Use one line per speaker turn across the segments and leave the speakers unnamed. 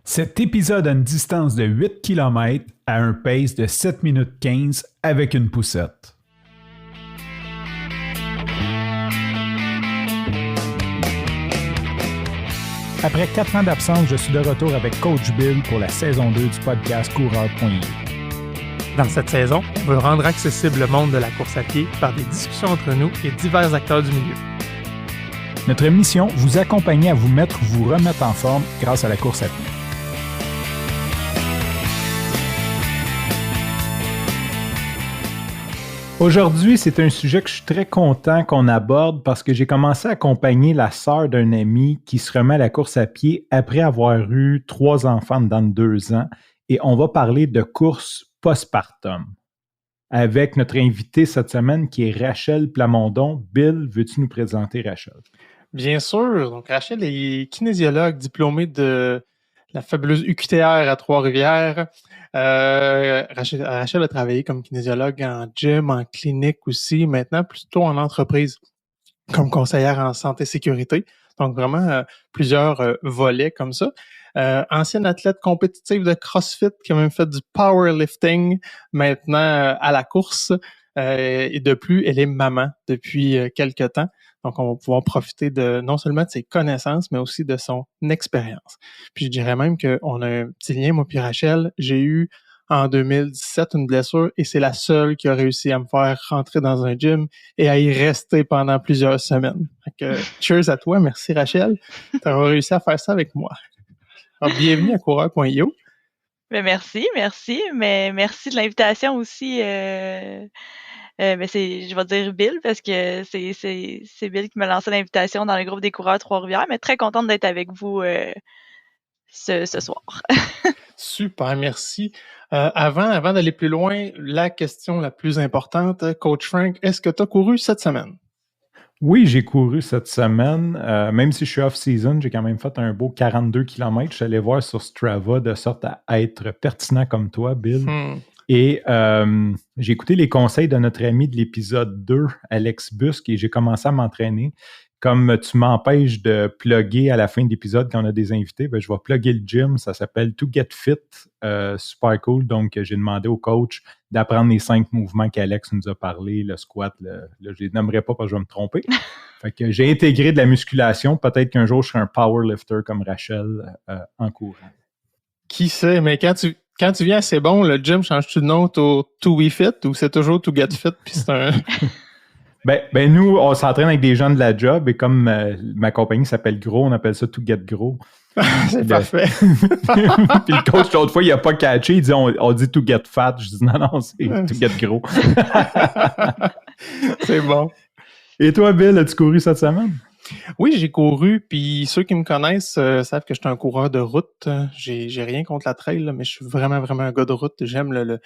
Cet épisode a une distance de 8 km à un pace de 7 minutes 15 avec une poussette. Après 4 ans d'absence, je suis de retour avec Coach Bill pour la saison 2 du podcast Coureur.io.
Dans cette saison, on veut rendre accessible le monde de la course à pied par des discussions entre nous et divers acteurs du milieu.
Notre mission, vous accompagner à vous remettre en forme grâce à la course à pied. Aujourd'hui, c'est un sujet que je suis très content qu'on aborde parce que j'ai commencé à accompagner la sœur d'un ami qui se remet à la course à pied après avoir eu 3 enfants dans 2 ans. Et on va parler de course postpartum avec notre invité cette semaine qui est Rachel Plamondon. Bill, veux-tu nous présenter Rachel?
Bien sûr. Donc, Rachel est kinésiologue diplômée de la fabuleuse UQTR à Trois-Rivières. Rachel a travaillé comme kinésiologue en gym, en clinique aussi, maintenant plutôt en entreprise, comme conseillère en santé et sécurité. Donc, vraiment plusieurs volets comme ça. Ancienne athlète compétitive de CrossFit qui a même fait du powerlifting, maintenant à la course. Et de plus, elle est maman depuis quelques temps. Donc, on va pouvoir profiter non seulement de ses connaissances, mais aussi de son expérience. Puis, je dirais même qu'on a un petit lien, moi puis Rachel. J'ai eu en 2017 une blessure et c'est la seule qui a réussi à me faire rentrer dans un gym et à y rester pendant plusieurs semaines. Fait que, cheers à toi. Merci, Rachel. Tu as réussi à faire ça avec moi. Alors, bienvenue à Coureur.io.
Ben merci. Mais merci de l'invitation aussi. Je vais dire Bill parce que c'est Bill qui m'a lancé l'invitation dans le groupe des coureurs Trois-Rivières, mais très contente d'être avec vous ce soir.
Super, merci. Avant d'aller plus loin, la question la plus importante, Coach Frank, est-ce que tu as couru cette semaine?
Oui, j'ai couru cette semaine. Même si je suis off-season, j'ai quand même fait un beau 42 km. Je suis allé voir sur Strava de sorte à être pertinent comme toi, Bill. Et j'ai écouté les conseils de notre ami de l'épisode 2, Alex Busque, et j'ai commencé à m'entraîner. Comme tu m'empêches de plugger à la fin de l'épisode quand on a des invités, ben, je vais plugger le gym. Ça s'appelle To Get Fit. Super cool. Donc, j'ai demandé au coach d'apprendre les 5 mouvements qu'Alex nous a parlé. Le squat, là, je ne les nommerai pas parce que je vais me tromper. Fait que j'ai intégré de la musculation. Peut-être qu'un jour, je serai un powerlifter comme Rachel en courant.
Qui sait, mais quand tu viens assez bon, le gym change-tu de nom au To We Fit ou c'est toujours To Get Fit? Puis c'est un...
Ben, nous, on s'entraîne avec des gens de la job et comme ma compagnie s'appelle Gros, on appelle ça To Get Gros.
C'est parfait.
Puis le coach, l'autre fois, il n'a pas catché. Il dit on dit To Get Fat. Je dis non, c'est To Get Gros.
C'est bon.
Et toi, Bill, as-tu couru cette semaine?
Oui, j'ai couru, puis ceux qui me connaissent savent que je suis un coureur de route. J'ai rien contre la trail, là, mais je suis vraiment, vraiment un gars de route. J'aime le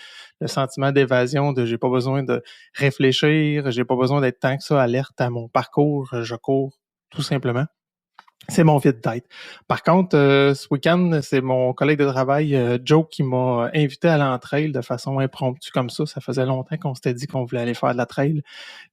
sentiment d'évasion, j'ai pas besoin de réfléchir, j'ai pas besoin d'être tant que ça alerte à mon parcours. Je cours tout simplement. C'est mon fit tête. Par contre, ce week-end, c'est mon collègue de travail, Joe, qui m'a invité à aller en trail de façon impromptue comme ça. Ça faisait longtemps qu'on s'était dit qu'on voulait aller faire de la trail.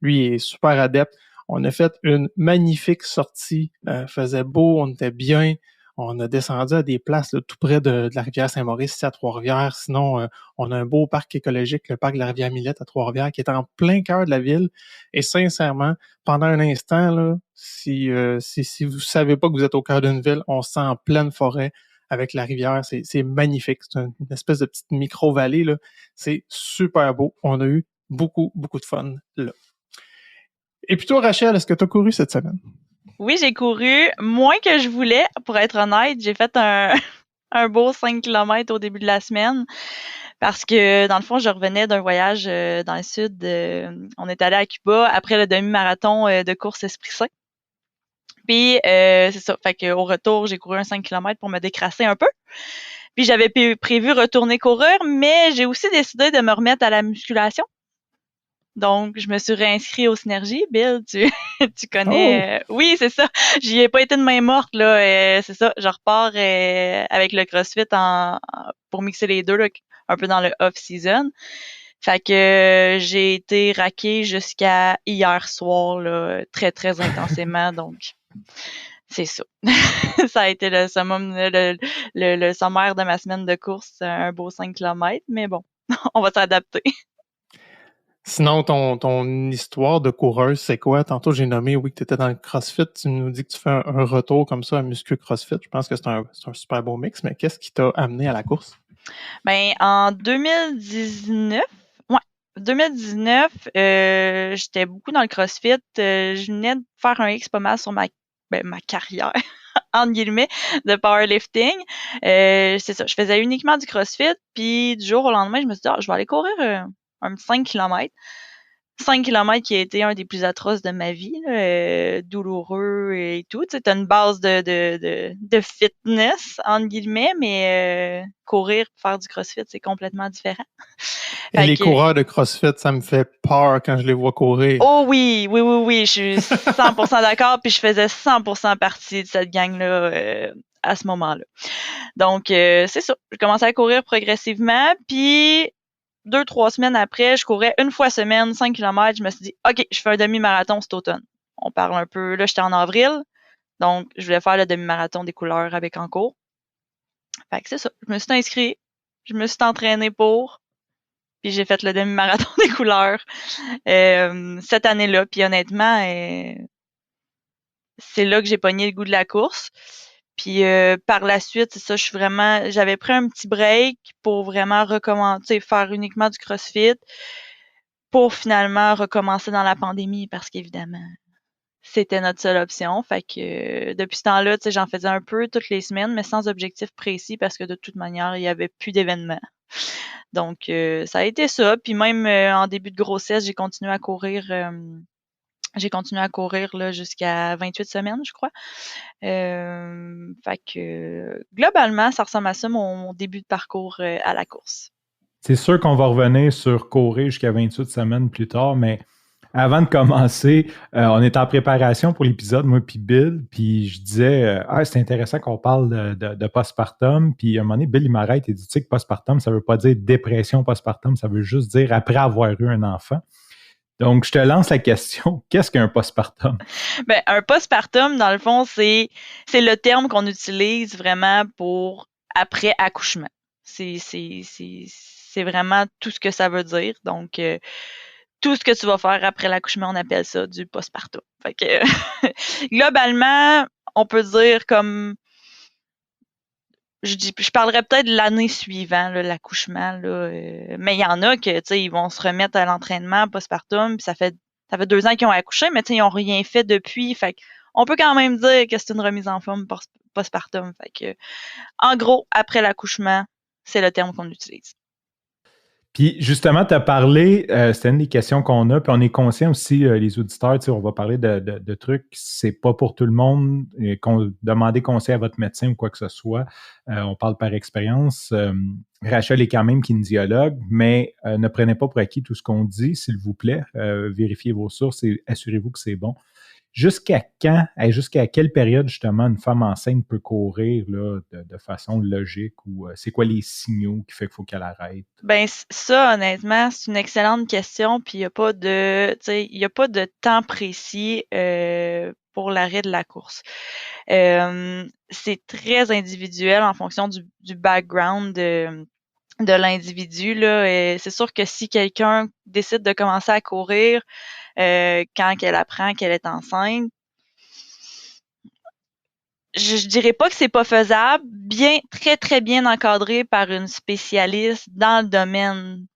Lui, il est super adepte. On a fait une magnifique sortie. Faisait beau, on était bien. On a descendu à des places là, tout près de la rivière Saint-Maurice, ici à Trois-Rivières. Sinon, on a un beau parc écologique, le parc de la rivière Millette à Trois-Rivières, qui est en plein cœur de la ville. Et sincèrement, pendant un instant, là, si vous savez pas que vous êtes au cœur d'une ville, on se sent en pleine forêt avec la rivière. C'est magnifique. C'est une espèce de petite micro-vallée, là. C'est super beau. On a eu beaucoup, beaucoup de fun là. Et puis toi, Rachel, est-ce que tu as couru cette semaine?
Oui, j'ai couru moins que je voulais, pour être honnête. J'ai fait un beau 5 km au début de la semaine parce que, dans le fond, je revenais d'un voyage dans le sud. On est allé à Cuba après le demi-marathon de course Esprit Saint. Puis, c'est ça. Fait qu'au retour, j'ai couru un 5 km pour me décrasser un peu. Puis, j'avais prévu retourner courir, mais j'ai aussi décidé de me remettre à la musculation. Donc, je me suis réinscrit au Synergie. Bill, tu connais... oui, c'est ça. J'y ai pas été de main morte, là. C'est ça. Je repars avec le CrossFit pour mixer les deux, là, un peu dans le off-season. Fait que j'ai été raquée jusqu'à hier soir, là, très, très intensément. Donc, C'est ça. Ça a été le summum, le sommaire de ma semaine de course, un beau 5 km, mais bon, on va s'adapter.
Sinon, ton histoire de coureuse, c'est quoi? Tantôt, j'ai nommé, oui, que tu étais dans le CrossFit. Tu nous dis que tu fais un retour comme ça à Muscu CrossFit. Je pense que c'est un super beau mix, mais qu'est-ce qui t'a amené à la course?
Ben, en 2019, 2019, j'étais beaucoup dans le CrossFit. Je venais de faire un X pas mal sur ma carrière, entre guillemets, de powerlifting. C'est ça, je faisais uniquement du CrossFit, puis du jour au lendemain, je me suis dit, je vais aller courir un petit 5 km. 5 km qui a été un des plus atroces de ma vie, là, douloureux et tout. Tu sais, t'as une base de fitness, entre guillemets, mais courir pour faire du CrossFit, c'est complètement différent.
Et les coureurs de CrossFit, ça me fait peur quand je les vois courir.
Oh oui, je suis 100% d'accord, puis je faisais 100% partie de cette gang-là à ce moment-là. Donc, c'est ça. J'ai commencé à courir progressivement, puis 2-3 semaines après, je courais une fois semaine, 5 km. Je me suis dit, OK, je fais un demi-marathon cet automne. On parle un peu. Là, j'étais en avril. Donc, je voulais faire le demi-marathon des couleurs avec en cours. Fait que c'est ça. Je me suis inscrit. Je me suis entraînée pour. Puis j'ai fait le demi-marathon des couleurs cette année-là. Puis honnêtement, c'est là que j'ai pogné le goût de la course. Puis par la suite, c'est ça, j'avais pris un petit break pour vraiment recommencer, faire uniquement du CrossFit pour finalement recommencer dans la pandémie parce qu'évidemment, c'était notre seule option. Fait que depuis ce temps-là, tu sais, j'en faisais un peu toutes les semaines, mais sans objectif précis parce que de toute manière, il y avait plus d'événements. Donc ça a été ça. Puis même en début de grossesse, j'ai continué à courir. J'ai continué à courir là, jusqu'à 28 semaines, je crois. Fait que globalement, ça ressemble à ça mon début de parcours à la course.
C'est sûr qu'on va revenir sur courir jusqu'à 28 semaines plus tard, mais avant de commencer, on est en préparation pour l'épisode, moi puis Bill, puis je disais, c'est intéressant qu'on parle de postpartum, puis à un moment donné, Bill, il m'arrête et dit, tu sais que postpartum, ça veut pas dire dépression postpartum, ça veut juste dire après avoir eu un enfant. Donc, je te lance la question, qu'est-ce qu'un postpartum?
Ben, un postpartum, dans le fond, c'est le terme qu'on utilise vraiment pour après accouchement. C'est vraiment tout ce que ça veut dire. Donc, tout ce que tu vas faire après l'accouchement, on appelle ça du postpartum. Fait que, globalement, on peut dire comme, je parlerais peut-être de l'année suivante, l'accouchement, mais il y en a que, tu sais, ils vont se remettre à l'entraînement postpartum, puis ça fait 2 ans qu'ils ont accouché, mais tu sais, ils n'ont rien fait depuis. Fait on peut quand même dire que c'est une remise en forme postpartum. Fait que, en gros, après l'accouchement, c'est le terme qu'on utilise.
Puis justement, tu as parlé, c'était une des questions qu'on a, puis on est conscient aussi, les auditeurs, on va parler de trucs, c'est pas pour tout le monde, demandez conseil à votre médecin ou quoi que ce soit, on parle par expérience. Rachel est quand même kinésiologue, mais ne prenez pas pour acquis tout ce qu'on dit, s'il vous plaît, vérifiez vos sources et assurez-vous que c'est bon. Jusqu'à quand, jusqu'à quelle période, justement, une femme enceinte peut courir là, de façon logique ou c'est quoi les signaux qui fait qu'il faut qu'elle arrête?
Ben, ça, honnêtement, c'est une excellente question, puis il n'y a pas de temps précis pour l'arrêt de la course. C'est très individuel en fonction du background de l'individu, là. Et c'est sûr que si quelqu'un décide de commencer à courir quand elle apprend qu'elle est enceinte, je dirais pas que c'est pas faisable, très, très bien encadré par une spécialiste dans le domaine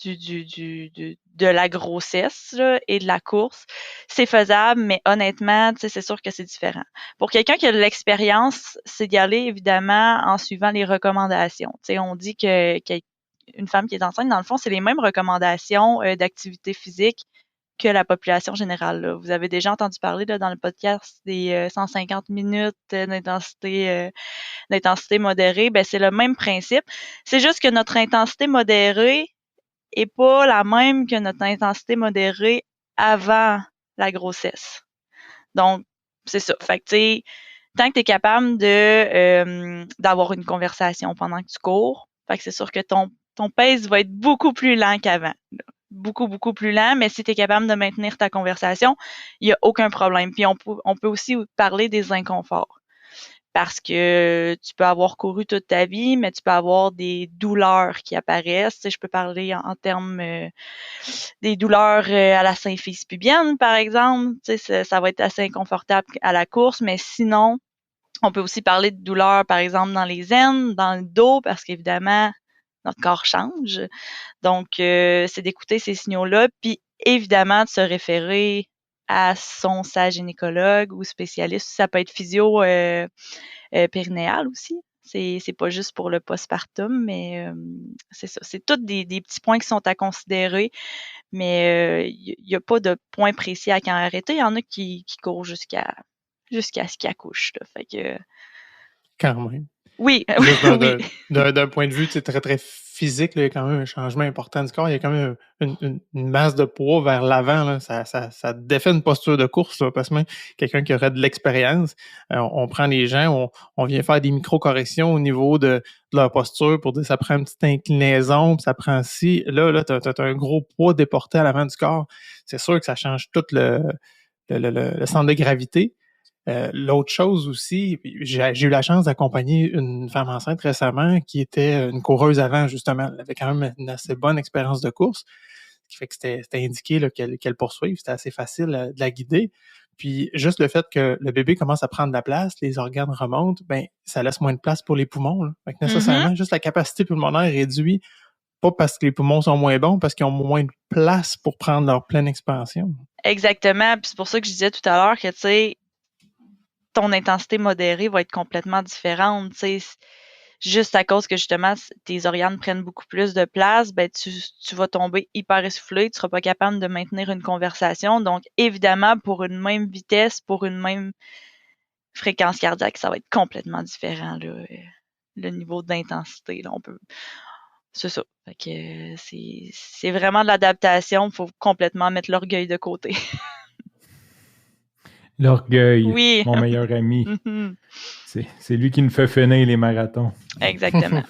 de la grossesse là, et de la course. C'est faisable, mais honnêtement, c'est sûr que c'est différent. Pour quelqu'un qui a de l'expérience, c'est d'y aller évidemment en suivant les recommandations. On dit qu'une femme qui est enceinte, dans le fond, c'est les mêmes recommandations d'activité physique que la population générale. Là. Vous avez déjà entendu parler là, dans le podcast des 150 minutes d'intensité modérée. Ben, c'est le même principe. C'est juste que notre intensité modérée est pas la même que notre intensité modérée avant la grossesse. Donc, c'est ça. Fait que, tu sais, tant que tu es capable d'avoir une conversation pendant que tu cours, fait que c'est sûr que ton pace va être beaucoup plus lent qu'avant. beaucoup, beaucoup plus lent, mais si tu es capable de maintenir ta conversation, il n'y a aucun problème. Puis on peut aussi parler des inconforts. Parce que tu peux avoir couru toute ta vie, mais tu peux avoir des douleurs qui apparaissent. Tu sais, je peux parler en termes des douleurs à la symphyse pubienne, par exemple. Tu sais, ça va être assez inconfortable à la course, mais sinon, on peut aussi parler de douleurs, par exemple, dans les aines, dans le dos, parce qu'évidemment, notre corps change. Donc, c'est d'écouter ces signaux-là, puis évidemment de se référer à sa gynécologue ou spécialiste. Ça peut être physio périnéal aussi. C'est pas juste pour le postpartum, mais c'est ça. C'est tous des petits points qui sont à considérer, mais il n'y a pas de point précis à quand arrêter. Il y en a qui courent jusqu'à ce qu'ils accouchent. Là. Fait que...
Quand même.
Oui,
oui. D'un point de vue très, très physique, là, il y a quand même un changement important du corps. Il y a quand même une masse de poids vers l'avant. Là. Ça défait une posture de course. Là, parce que même quelqu'un qui aurait de l'expérience, on prend les gens, on vient faire des micro-corrections au niveau de leur posture pour dire ça prend une petite inclinaison, puis ça prend ci. Là, tu as un gros poids déporté à l'avant du corps. C'est sûr que ça change tout le centre de gravité. L'autre chose aussi, j'ai eu la chance d'accompagner une femme enceinte récemment qui était une coureuse avant, justement. Elle avait quand même une assez bonne expérience de course, ce qui fait que c'était indiqué là, qu'elle poursuive. C'était assez facile de la guider. Puis juste le fait que le bébé commence à prendre de la place, les organes remontent, ben ça laisse moins de place pour les poumons. Là. Fait que nécessairement, juste la capacité pulmonaire réduit, pas parce que les poumons sont moins bons, parce qu'ils ont moins de place pour prendre leur pleine expansion.
Exactement. Puis c'est pour ça que je disais tout à l'heure que, tu sais, ton intensité modérée va être complètement différente, tu sais, juste à cause que justement tes organes prennent beaucoup plus de place, ben tu vas tomber hyper essoufflé, tu seras pas capable de maintenir une conversation. Donc évidemment pour une même vitesse, pour une même fréquence cardiaque, ça va être complètement différent là, le niveau d'intensité là, on peut c'est ça. Fait que c'est vraiment de l'adaptation, il faut complètement mettre l'orgueil de côté.
L'orgueil,
oui.
mon meilleur ami. C'est lui qui nous fait finir les marathons.
Exactement.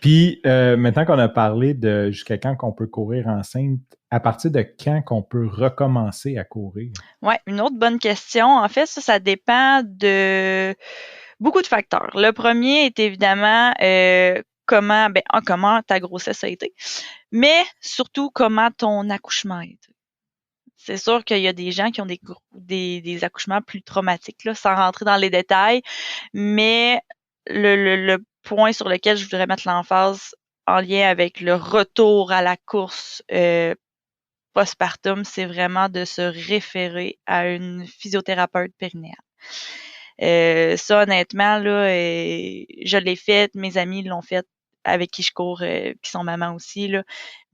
Puis, maintenant qu'on a parlé de jusqu'à quand qu'on peut courir enceinte, à partir de quand qu'on peut recommencer à courir?
Oui, une autre bonne question. En fait, ça dépend de beaucoup de facteurs. Le premier est évidemment comment ta grossesse a été, mais surtout comment ton accouchement a été. C'est sûr qu'il y a des gens qui ont des accouchements plus traumatiques, là, sans rentrer dans les détails, mais le point sur lequel je voudrais mettre l'emphase en lien avec le retour à la course postpartum, c'est vraiment de se référer à une physiothérapeute périnéale. Ça, honnêtement, là, je l'ai fait, mes amis l'ont fait avec qui je cours, qui sont mamans aussi, là.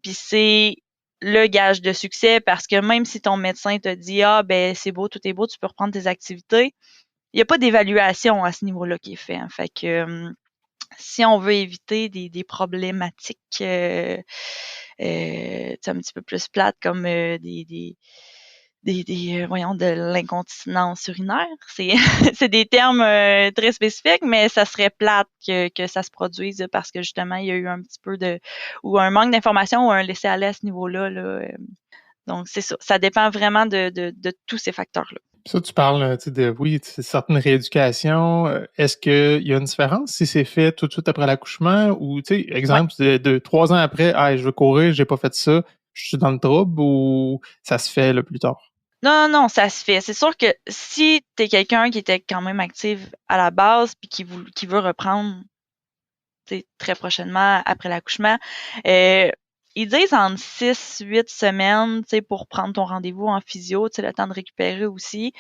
Puis c'est le gage de succès parce que même si ton médecin te dit « Ah, ben c'est beau, tout est beau, tu peux reprendre tes activités », il n'y a pas d'évaluation à ce niveau-là qui est fait. Hein. Fait que si on veut éviter des problématiques un petit peu plus plates comme voyons, de l'incontinence urinaire. C'est des termes très spécifiques, mais ça serait plate que ça se produise parce que justement, il y a eu un petit peu ou un manque d'information ou un laisser-aller à ce niveau-là. Là. Donc, c'est ça. Ça dépend vraiment de tous ces facteurs-là.
Ça, tu parles oui, certaines rééducations. Est-ce qu'il y a une différence si c'est fait tout de suite après l'accouchement ou, tu sais, exemple, de 3 ans après, je veux courir, j'ai pas fait ça, je suis dans le trouble ou ça se fait là, plus tard?
Non, ça se fait. C'est sûr que si tu es quelqu'un qui était quand même actif à la base puis qui veut reprendre très prochainement après l'accouchement, ils disent entre 6-8 semaines pour prendre ton rendez-vous en physio, le temps de récupérer aussi.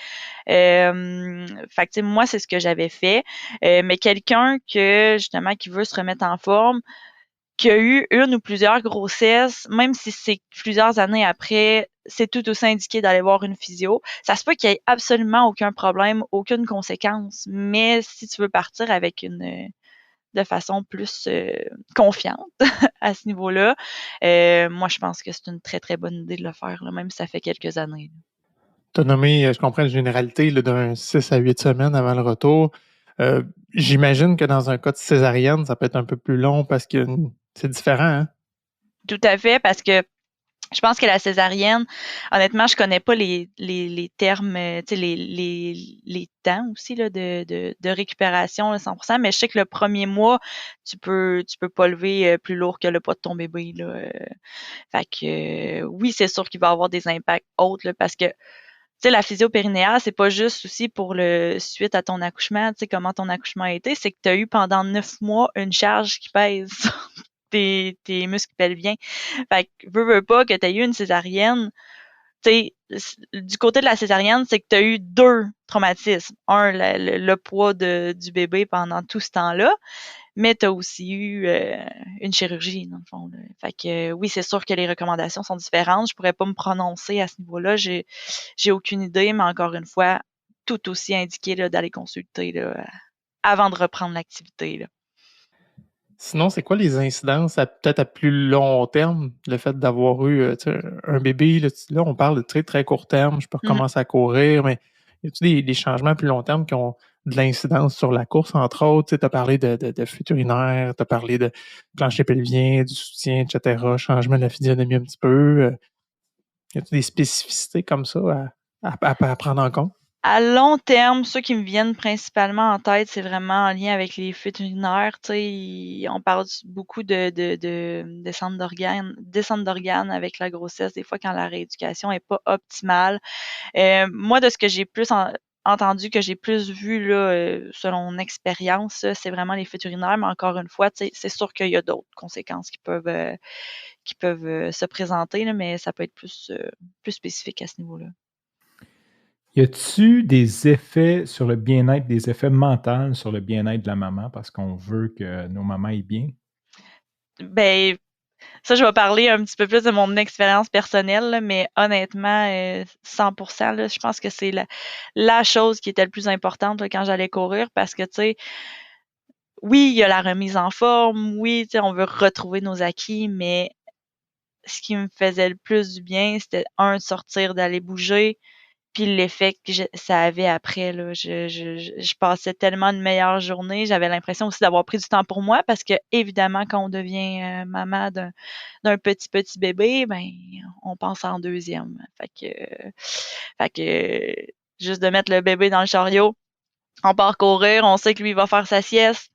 Fait que moi, c'est ce que j'avais fait. Mais quelqu'un justement qui veut se remettre en forme, qui a eu une ou plusieurs grossesses, même si c'est plusieurs années après, c'est tout aussi indiqué d'aller voir une physio. Ça se peut qu'il y ait absolument aucun problème, aucune conséquence, mais si tu veux partir avec de façon plus confiante à ce niveau-là, moi, je pense que c'est une très, très bonne idée de le faire, là, même si ça fait quelques années.
Tu as nommé, je comprends, une généralité d'un 6 à 8 semaines avant le retour. J'imagine que dans un cas de césarienne, ça peut être un peu plus long parce que c'est différent, hein?
Tout à fait, parce que je pense que la césarienne, honnêtement, je connais pas les termes, tu sais, les temps aussi là, de récupération là, 100%, mais je sais que le premier mois, tu peux pas lever plus lourd que le poids de ton bébé. Là, fait que oui, c'est sûr qu'il va avoir des impacts autres là, parce que tu sais, la physio-périnéale, c'est pas juste aussi pour le suite à ton accouchement, tu sais, comment ton accouchement a été, c'est que tu as eu pendant 9 mois une charge qui pèse sur tes muscles pelviens. Fait que veux pas que tu aies eu une césarienne, tu sais, du côté de la césarienne, c'est que tu as eu 2 traumatismes. Un, le poids du bébé pendant tout ce temps-là, mais tu as aussi eu une chirurgie, dans le fond. Là. Fait que oui, c'est sûr que les recommandations sont différentes. Je pourrais pas me prononcer à ce niveau-là. J'ai aucune idée, mais encore une fois, tout aussi indiqué là, d'aller consulter là, avant de reprendre l'activité. Là.
Sinon, c'est quoi les incidences peut-être à plus long terme, le fait d'avoir eu un bébé? Là, on parle de très, très court terme, je peux recommencer à courir, mais y a-t-il des changements à plus long terme qui ont de l'incidence sur la course, entre autres? Tu as parlé de fuite urinaire, tu as parlé de plancher pelvien, du soutien, etc., changement de la physionomie un petit peu. Y a-t-il des spécificités comme ça à prendre en compte?
À long terme, ceux qui me viennent principalement en tête, c'est vraiment en lien avec les fuites urinaires. Tu sais, on parle beaucoup de descente d'organes avec la grossesse, des fois quand la rééducation est pas optimale. Moi, de ce que j'ai plus entendu, que j'ai plus vu là, selon mon expérience, c'est vraiment les fuites urinaires, mais encore une fois, tu sais, c'est sûr qu'il y a d'autres conséquences qui peuvent se présenter, là, mais ça peut être plus spécifique à ce niveau-là.
Y a-tu des effets sur le bien-être, des effets mentaux sur le bien-être de la maman parce qu'on veut que nos mamans aient bien?
Ben, ça, je vais parler un petit peu plus de mon expérience personnelle, là, mais honnêtement, 100%, là, je pense que c'est la chose qui était le plus importante là, quand j'allais courir parce que, tu sais, oui, il y a la remise en forme, oui, tu sais, on veut retrouver nos acquis, mais ce qui me faisait le plus du bien, c'était de sortir, d'aller bouger, puis l'effet que ça avait après, là. Je passais tellement de meilleures journées. J'avais l'impression aussi d'avoir pris du temps pour moi parce que, évidemment, quand on devient maman d'un petit bébé, ben, on pense en deuxième. Fait que juste de mettre le bébé dans le chariot, on part courir, on sait que lui, il va faire sa sieste,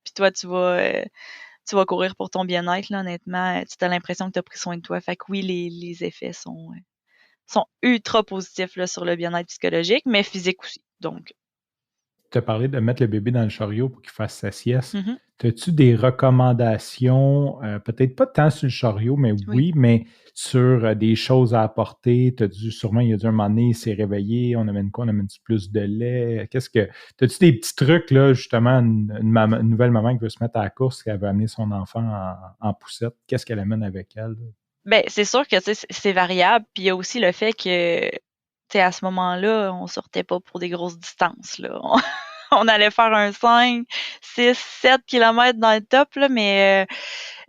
puis toi, tu vas courir pour ton bien-être, là, honnêtement. Tu as l'impression que tu as pris soin de toi. Fait que oui, les effets sont ultra positifs là, sur le bien-être psychologique, mais physique aussi. Donc.
Tu as parlé de mettre le bébé dans le chariot pour qu'il fasse sa sieste.
Mm-hmm.
As-tu des recommandations, peut-être pas tant sur le chariot, mais oui mais sur des choses à apporter? Sûrement, il y a dû un moment donné, il s'est réveillé, on amène quoi? On amène plus de lait? As-tu des petits trucs, là, justement, une nouvelle maman qui veut se mettre à la course, qui veut amener son enfant en poussette? Qu'est-ce qu'elle amène avec elle?
Ben, c'est sûr que c'est variable. Puis il y a aussi le fait que à ce moment-là, on sortait pas pour des grosses distances. Là. On allait faire un 5, 6, 7 km dans le top, là, mais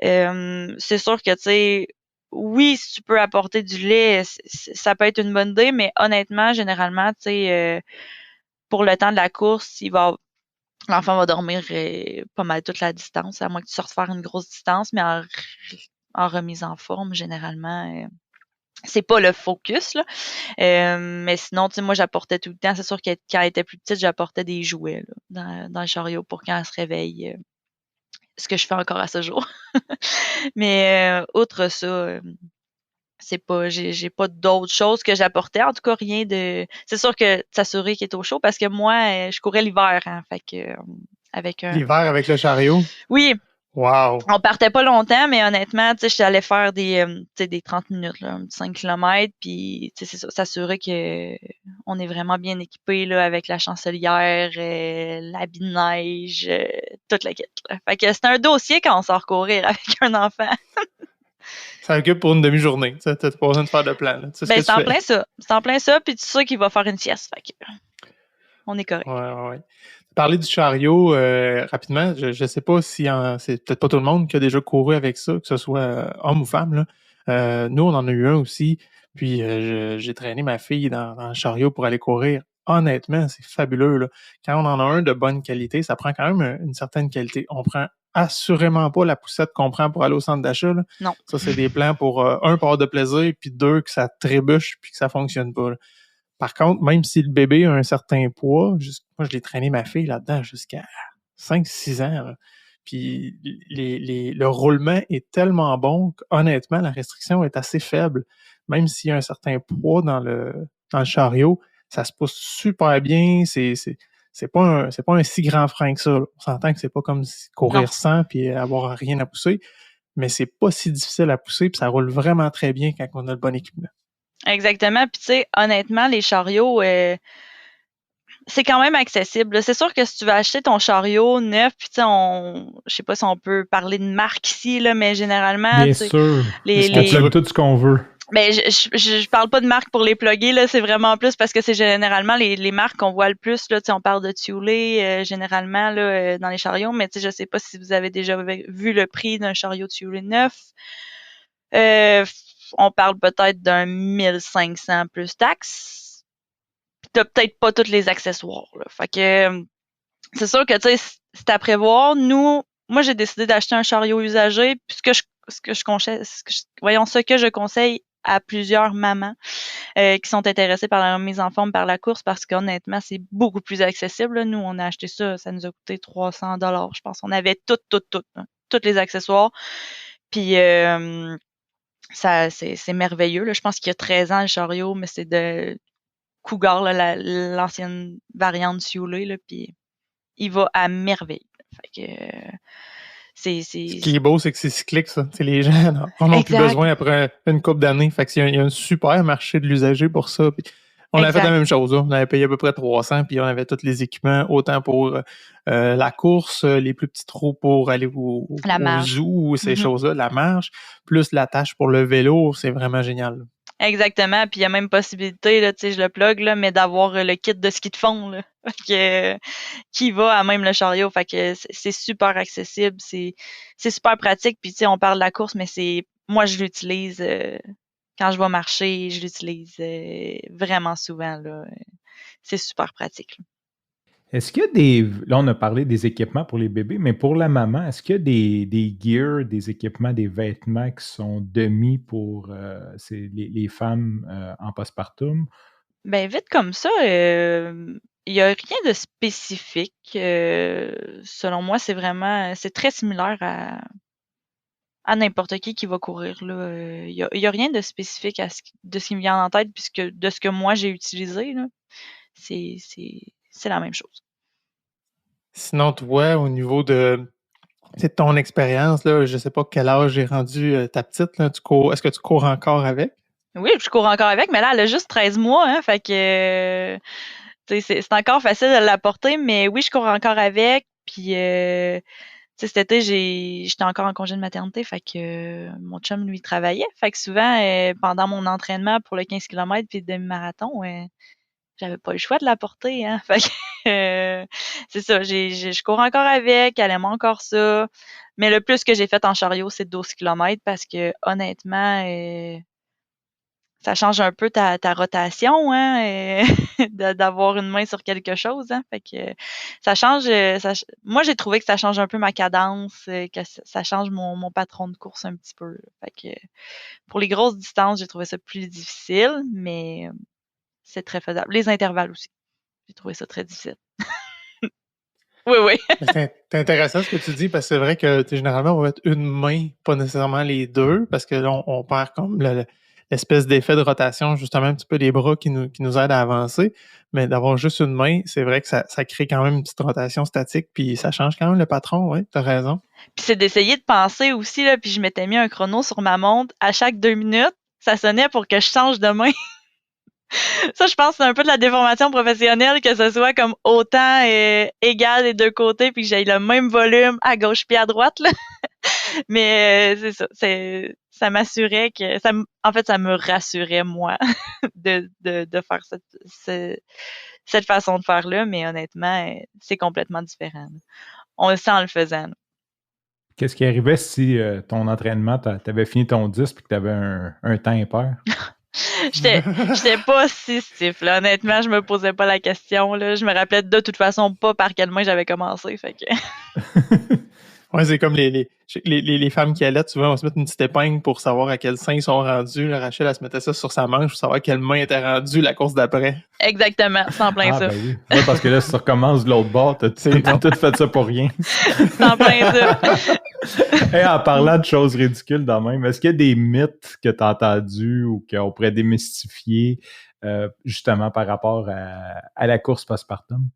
c'est sûr que, tu sais, oui, si tu peux apporter du lait, ça peut être une bonne idée, mais honnêtement, généralement, tu sais, pour le temps de la course, l'enfant va dormir pas mal toute la distance, à moins que tu sortes faire une grosse distance, mais en remise en forme, généralement, c'est pas le focus, là. Mais sinon, tu sais, moi, j'apportais tout le temps. C'est sûr que quand elle était plus petite, j'apportais des jouets là, dans le chariot pour quand elle se réveille. Ce que je fais encore à ce jour. Mais outre ça, c'est pas, j'ai pas d'autres choses que j'apportais. En tout cas, rien de. C'est sûr que s'assurer qu'il est au chaud parce que moi, je courais l'hiver, hein, fait que avec un.
L'hiver avec le chariot?
Oui.
Wow!
On partait pas longtemps, mais honnêtement, tu sais, j'allais faire des 30 minutes, là, un petit 5 km, puis tu sais, c'est ça, s'assurer que on est vraiment bien équipé là, avec la chancelière, l'habit de neige, toute la quête. Là. Fait que c'est un dossier quand on sort courir avec un enfant.
Ça occupe pour une demi-journée. Tu n'as pas besoin de faire de plan. Là.
Ben, c'est en plein ça. C'est en plein ça, puis tu sais qu'il va faire une sieste. Fait que on est correct.
Ouais. Parler du chariot rapidement, je ne sais pas si c'est peut-être pas tout le monde qui a déjà couru avec ça, que ce soit homme ou femme. Là. Nous, on en a eu un aussi. Puis j'ai traîné ma fille dans le chariot pour aller courir. Honnêtement, c'est fabuleux. Là. Quand on en a un de bonne qualité, ça prend quand même une certaine qualité. On prend assurément pas la poussette qu'on prend pour aller au centre d'achat. Là.
Non.
Ça, c'est des plans pour, un, pour avoir de plaisir, puis deux, que ça trébuche, puis que ça fonctionne pas. Là. Par contre, même si le bébé a un certain poids, moi, je l'ai traîné ma fille là-dedans jusqu'à 5-6 ans. Là. Puis le roulement est tellement bon qu'honnêtement, la restriction est assez faible. Même s'il y a un certain poids dans le chariot, ça se pousse super bien. C'est pas un si grand frein que ça. Là. On s'entend que c'est pas comme courir sans puis avoir rien à pousser, mais c'est pas si difficile à pousser puis ça roule vraiment très bien quand on a le bon équipement.
Exactement. Puis tu sais, honnêtement, les chariots, c'est quand même accessible. C'est sûr que si tu veux acheter ton chariot neuf, puis tu sais, je sais pas si on peut parler de marque ici, là, mais généralement,
bien sûr, on plug tout ce qu'on veut.
Mais je parle pas de marque pour les plugger, là, c'est vraiment plus parce que c'est généralement les marques qu'on voit le plus, là, tu sais, on parle de Thule, généralement, là, dans les chariots, mais tu sais, je sais pas si vous avez déjà vu le prix d'un chariot Thule neuf. On parle peut-être d'un 1500 plus taxes. Puis t'as peut-être pas tous les accessoires, là. Fait que, c'est sûr que, tu sais, c'est à prévoir. Moi, j'ai décidé d'acheter un chariot usagé, puis ce que je conseille à plusieurs mamans qui sont intéressées par la remise en forme par la course parce qu'honnêtement, c'est beaucoup plus accessible. Là. Nous, on a acheté ça nous a coûté 300$, je pense. On avait tout, hein, tous les accessoires. Puis c'est merveilleux. Là. Je pense qu'il y a 13 ans le chariot, mais c'est de Cougar, là, l'ancienne variante Thule, là, puis il va à merveille. Fait que
Ce qui est beau, c'est que c'est cyclique, ça. T'sais, les gens en ont plus besoin après une couple d'années. Fait qu'il y a un super marché de l'usager pour ça. Puis on a fait la même chose. Là. On avait payé à peu près 300, puis on avait tous les équipements, autant pour la course, les plus petits trous pour aller au zoo, ces choses-là, la marche, plus l'attache pour le vélo. C'est vraiment génial. Là.
Exactement, puis il y a même possibilité, là, tu sais, je le plug, là, mais d'avoir le kit de ski de fond, là, qui va à même le chariot, fait que c'est super accessible, c'est super pratique, puis tu sais, on parle de la course, mais moi je l'utilise quand je vais marcher, je l'utilise vraiment souvent, là, c'est super pratique. Là.
Est-ce qu'il y a là on a parlé des équipements pour les bébés, mais pour la maman, est-ce qu'il y a des gears, des équipements, des vêtements qui sont demi pour les femmes en postpartum?
Ben vite comme ça, il n'y a rien de spécifique. Selon moi, c'est très similaire à n'importe qui va courir. Là. Il y a rien de spécifique de ce qui me vient en tête, puisque de ce que moi j'ai utilisé, là, c'est la même chose.
Sinon, toi, au niveau de ton expérience, là, je sais pas quel âge est rendu ta petite. Là, est-ce que tu cours encore avec?
Oui, je cours encore avec, mais là, elle a juste 13 mois, hein, fait que c'est encore facile de la porter, mais oui, je cours encore avec, puis cet été, j'étais encore en congé de maternité, fait que mon chum, lui, travaillait. Fait que souvent, pendant mon entraînement pour le 15 km puis le demi-marathon, j'avais pas le choix de la porter, hein. Fait que c'est ça, je cours encore avec, elle aime encore ça. Mais le plus que j'ai fait en chariot, c'est 12 km parce que honnêtement, ça change un peu ta rotation, hein, d'avoir une main sur quelque chose, hein. Fait que ça change. Moi, j'ai trouvé que ça change un peu ma cadence, que ça change mon patron de course un petit peu. Fait que pour les grosses distances, j'ai trouvé ça plus difficile, mais c'est très faisable. Les intervalles aussi, j'ai trouvé ça très difficile. Oui.
C'est intéressant ce que tu dis parce que c'est vrai que généralement on va mettre une main, pas nécessairement les deux, parce que là on perd comme l'espèce d'effet de rotation, justement un petit peu des bras qui nous aident à avancer. Mais d'avoir juste une main, c'est vrai que ça crée quand même une petite rotation statique, puis ça change quand même le patron, oui, t'as raison.
Puis c'est d'essayer de penser aussi, là, puis je m'étais mis un chrono sur ma montre. À chaque 2 minutes, ça sonnait pour que je change de main. Ça, je pense que c'est un peu de la déformation professionnelle, que ce soit comme autant égal des deux côtés, puis que j'aille le même volume à gauche puis à droite, là. Mais c'est ça, ça m'assurait en fait, ça me rassurait, moi, de faire cette façon de faire-là, mais honnêtement, c'est complètement différent. Là. On le sent en le faisant. Là.
Qu'est-ce qui arrivait si ton entraînement, tu avais fini ton 10 et que tu avais un temps impair?
J'étais pas si stiff, là. Honnêtement, je me posais pas la question, là. Je me rappelais de toute façon pas par quelle main j'avais commencé, fait que...
Ouais, c'est comme les femmes qui allaitent, souvent, on se mettre une petite épingle pour savoir à quel sein ils sont rendus. Là, Rachel, elle se mettait ça sur sa manche pour savoir à quelle main était rendue la course d'après.
Exactement, c'est en plein ça.
Ben oui. Ouais, parce que là, si tu recommences de l'autre bord, t'as tout fait ça pour rien.
C'est en plein ça.
Et en parlant de choses ridicules de même, est-ce qu'il y a des mythes que tu as entendus ou qu'on pourrait démystifier justement par rapport à la course postpartum?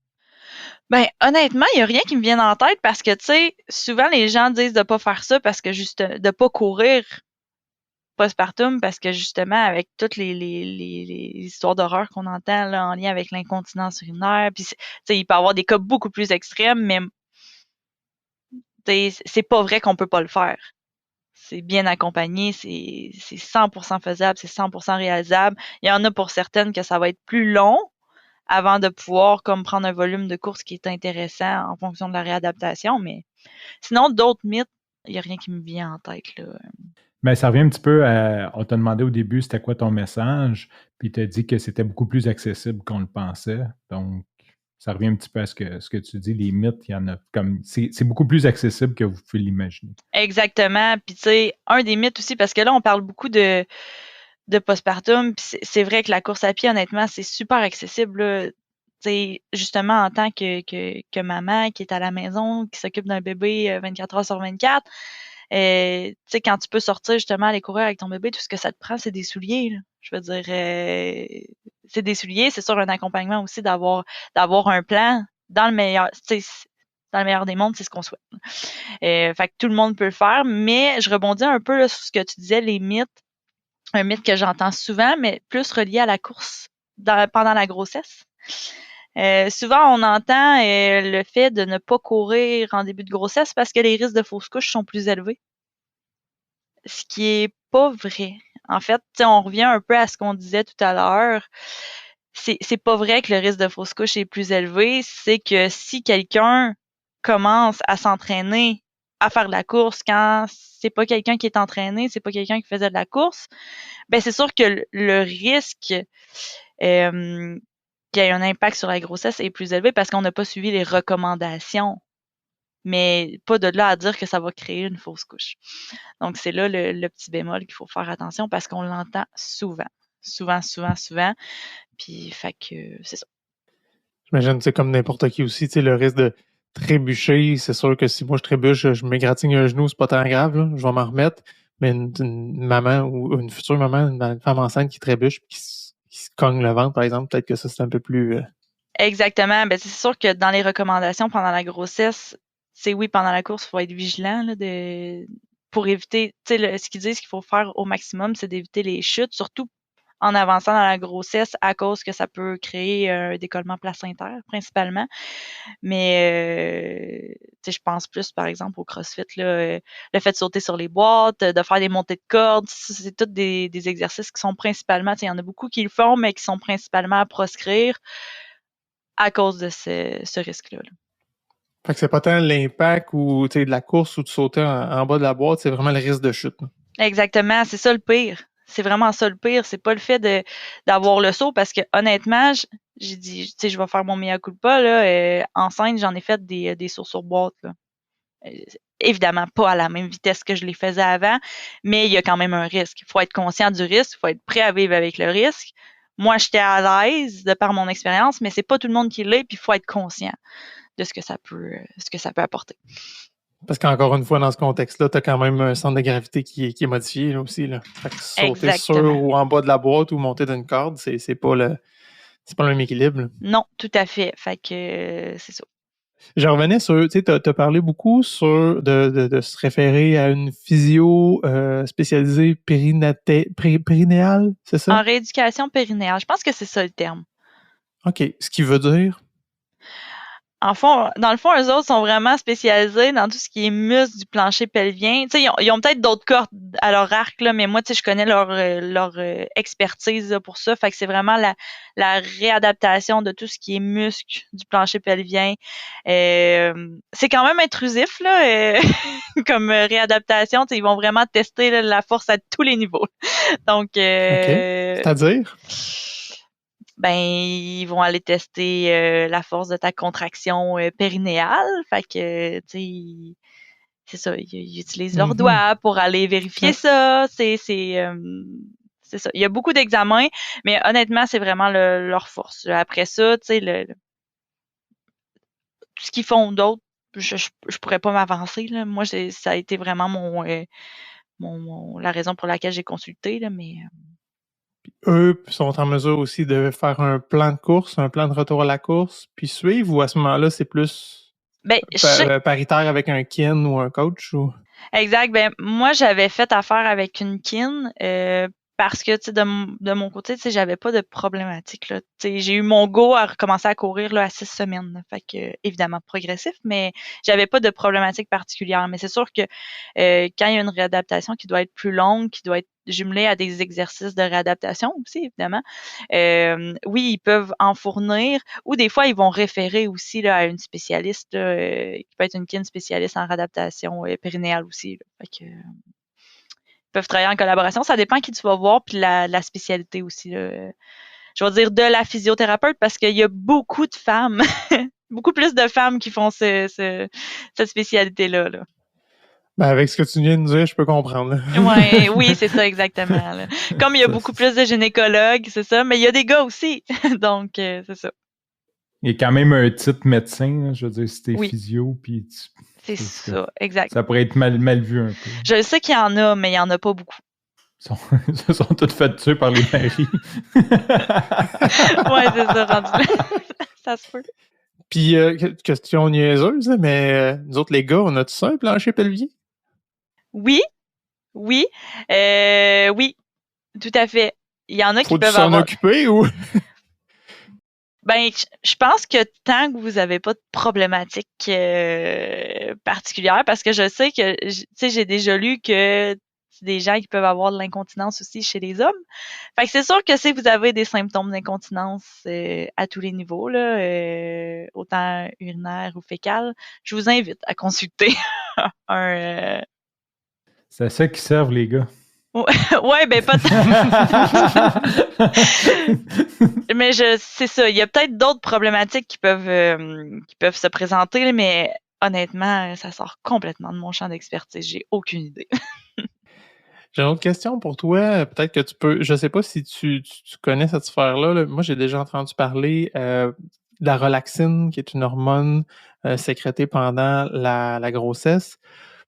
Ben, honnêtement, il n'y a rien qui me vient en tête parce que, tu sais, souvent les gens disent de pas faire ça parce que de pas courir postpartum parce que justement, avec toutes les histoires d'horreur qu'on entend là, en lien avec l'incontinence urinaire, puis tu sais, il peut y avoir des cas beaucoup plus extrêmes, mais c'est pas vrai qu'on peut pas le faire. C'est bien accompagné, c'est 100% faisable, c'est 100% réalisable. Il y en a pour certaines que ça va être plus long avant de pouvoir comme prendre un volume de course qui est intéressant en fonction de la réadaptation, mais sinon, d'autres mythes, il n'y a rien qui me vient en tête, là.
Ben, ça revient un petit peu à. On t'a demandé au début c'était quoi ton message, puis tu as dit que c'était beaucoup plus accessible qu'on le pensait. Donc, ça revient un petit peu à ce que tu dis. Les mythes, il y en a comme. C'est beaucoup plus accessible que vous pouvez l'imaginer.
Exactement. Puis, tu sais, un des mythes aussi, parce que là, on parle beaucoup de postpartum, puis c'est vrai que la course à pied, honnêtement, c'est super accessible, là. Tu sais, justement, en tant que maman qui est à la maison, qui s'occupe d'un bébé 24 heures sur 24, tu sais, quand tu peux sortir justement aller courir avec ton bébé, tout ce que ça te prend, c'est des souliers, là. Je veux dire, c'est des souliers, c'est sûr un accompagnement aussi d'avoir un plan dans le meilleur, tu sais, dans le meilleur des mondes, c'est ce qu'on souhaite. Fait que tout le monde peut le faire, mais je rebondis un peu là, sur ce que tu disais, les mythes. Un mythe que j'entends souvent, mais plus relié à la course pendant la grossesse. Souvent, on entend le fait de ne pas courir en début de grossesse parce que les risques de fausse couche sont plus élevés. Ce qui est pas vrai. En fait, on revient un peu à ce qu'on disait tout à l'heure. C'est pas vrai que le risque de fausse couche est plus élevé. C'est que si quelqu'un commence à s'entraîner à faire de la course quand c'est pas quelqu'un qui est entraîné, c'est pas quelqu'un qui faisait de la course, ben c'est sûr que le risque qu'il y ait un impact sur la grossesse est plus élevé parce qu'on n'a pas suivi les recommandations. Mais pas de là à dire que ça va créer une fausse couche. Donc, c'est là le petit bémol qu'il faut faire attention parce qu'on l'entend souvent. Souvent, souvent, souvent. Puis, fait que c'est ça.
J'imagine, c'est comme n'importe qui aussi, tu sais, le risque de trébucher, c'est sûr que si moi je trébuche, je m'égratigne un genou, c'est pas tant grave, là, je vais m'en remettre. Mais une maman ou une future maman, une femme enceinte qui trébuche, qui se cogne le ventre, par exemple, peut-être que ça, c'est un peu plus...
Exactement. Ben, c'est sûr que dans les recommandations pendant la grossesse, c'est oui, pendant la course, il faut être vigilant là, pour éviter, tu sais, ce qu'ils disent qu'il faut faire au maximum, c'est d'éviter les chutes, surtout en avançant dans la grossesse à cause que ça peut créer un décollement placentaire principalement. Mais tu sais, je pense plus par exemple au CrossFit là, le fait de sauter sur les boîtes, de faire des montées de cordes, c'est tous des exercices qui sont principalement, tu sais, il y en a beaucoup qui le font, mais qui sont principalement à proscrire à cause de ce risque-là. Là.
Fait que c'est pas tant l'impact ou de la course ou de sauter en bas de la boîte, c'est vraiment le risque de chute. Là.
Exactement, c'est ça le pire. C'est vraiment ça le pire. C'est pas le fait d'avoir le saut parce que honnêtement, j'ai dit, tu sais, je vais faire mon mea culpa là. Enceinte, j'en ai fait des sauts sur boîte là. Euh, Évidemment pas à la même vitesse que je les faisais avant, mais il y a quand même un risque. Il faut être conscient du risque, il faut être prêt à vivre avec le risque. Moi, j'étais à l'aise de par mon expérience, mais c'est pas tout le monde qui l'est, puis il faut être conscient de ce que ça peut apporter.
Parce qu'encore une fois, dans ce contexte-là, tu as quand même un centre de gravité qui est modifié là, aussi. Là. Fait que sauter
Exactement.
sur ou en bas de la boîte ou monter d'une corde, c'est pas le même équilibre. Là.
Non, tout à fait. Fait que c'est ça.
Je revenais sur, tu sais, t'as parlé beaucoup sur de se référer à une physio spécialisée périnéale, c'est ça?
En rééducation périnéale, je pense que c'est ça le terme.
OK. Ce qui veut dire?
Dans le fond, eux autres sont vraiment spécialisés dans tout ce qui est muscles du plancher pelvien. Tu sais, ils ont peut-être d'autres cordes à leur arc, là, mais moi, tu sais, je connais leur expertise là, pour ça. Fait que c'est vraiment la réadaptation de tout ce qui est muscles du plancher pelvien. C'est quand même intrusif, là, comme réadaptation. Tu sais, ils vont vraiment tester là, la force à tous les niveaux. Donc,
OK. C'est-à-dire?
Ben, ils vont aller tester la force de ta contraction périnéale. Fait que, tu sais, c'est ça, ils utilisent leurs doigts pour aller vérifier ça. C'est ça. Il y a beaucoup d'examens, mais honnêtement, c'est vraiment leur force. Après ça, tu sais, tout ce qu'ils font d'autre, je pourrais pas m'avancer, là. Moi, ça a été vraiment la raison pour laquelle j'ai consulté, là, mais...
Eux sont en mesure aussi de faire un plan de course, un plan de retour à la course, puis suivre, ou à ce moment-là, c'est plus paritaire avec un kin ou un coach? Ou...
Exact. Ben, moi, j'avais fait affaire avec une kin parce que, tu sais, de mon côté, tu sais, j'avais pas de problématique, là. Tu sais, j'ai eu mon go à recommencer à courir, là, à 6 semaines. Là. Fait que, évidemment, progressif, mais j'avais pas de problématique particulière. Mais c'est sûr que quand il y a une réadaptation qui doit être plus longue, qui doit être jumelée à des exercices de réadaptation aussi, évidemment, oui, ils peuvent en fournir ou des fois, ils vont référer aussi là, à une spécialiste là, qui peut être une kin spécialiste en réadaptation périnéale aussi. Là. Fait que, ils peuvent travailler en collaboration. Ça dépend qui tu vas voir, puis la spécialité aussi. Là. Je vais dire de la physiothérapeute parce qu'il y a beaucoup de femmes, beaucoup plus de femmes qui font cette spécialité-là. Là.
Ben avec ce que tu viens de dire, je peux comprendre.
Oui, c'est ça exactement. Là. Comme il y a beaucoup plus de gynécologues, c'est ça, mais il y a des gars aussi. Donc, c'est ça.
Il y a quand même un titre médecin, là, je veux dire, si t'es physio, puis
c'est ça, exact.
Ça pourrait être mal vu un peu.
Je sais qu'il y en a, mais il n'y en a pas beaucoup.
Ils se sont toutes faites tuer par les maris.
Ouais, c'est ça, rendu là. Ça se peut.
Puis, question niaiseuse, mais nous autres, les gars, on a-tu ça, un plancher pelvien?
Oui, oui, tout à fait. Il y en a qui peuvent
s'en occuper ou?
Ben, je pense que tant que vous n'avez pas de problématique particulière, parce que je sais que, tu sais, j'ai déjà lu que c'est des gens qui peuvent avoir de l'incontinence aussi chez les hommes. Fait que c'est sûr que si vous avez des symptômes d'incontinence à tous les niveaux, là, autant urinaire ou fécal, je vous invite à consulter un...
C'est à ça qu'ils servent, les gars.
Ouais, ben pas mais c'est ça. Il y a peut-être d'autres problématiques qui peuvent se présenter, mais honnêtement, ça sort complètement de mon champ d'expertise. J'ai aucune idée.
J'ai une autre question pour toi. Peut-être que tu peux. Je sais pas si tu connais cette sphère-là. Là. Moi, j'ai déjà entendu parler de la relaxine, qui est une hormone sécrétée pendant la grossesse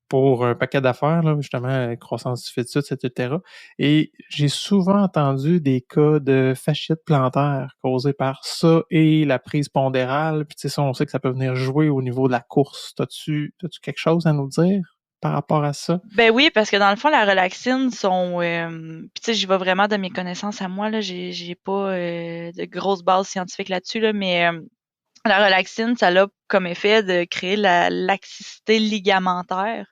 pour un paquet d'affaires, là, justement, croissance du fœtus, etc. Et j'ai souvent entendu des cas de fasciite plantaire causés par ça et la prise pondérale. Puis tu sais, ça, on sait que ça peut venir jouer au niveau de la course. T'as-tu quelque chose à nous dire par rapport à ça?
Ben oui, parce que dans le fond, la relaxine sont... puis tu sais, j'y vais vraiment de mes connaissances à moi, là. J'ai pas de grosses bases scientifiques là-dessus, là, mais... la relaxine, ça a comme effet de créer la laxicité ligamentaire.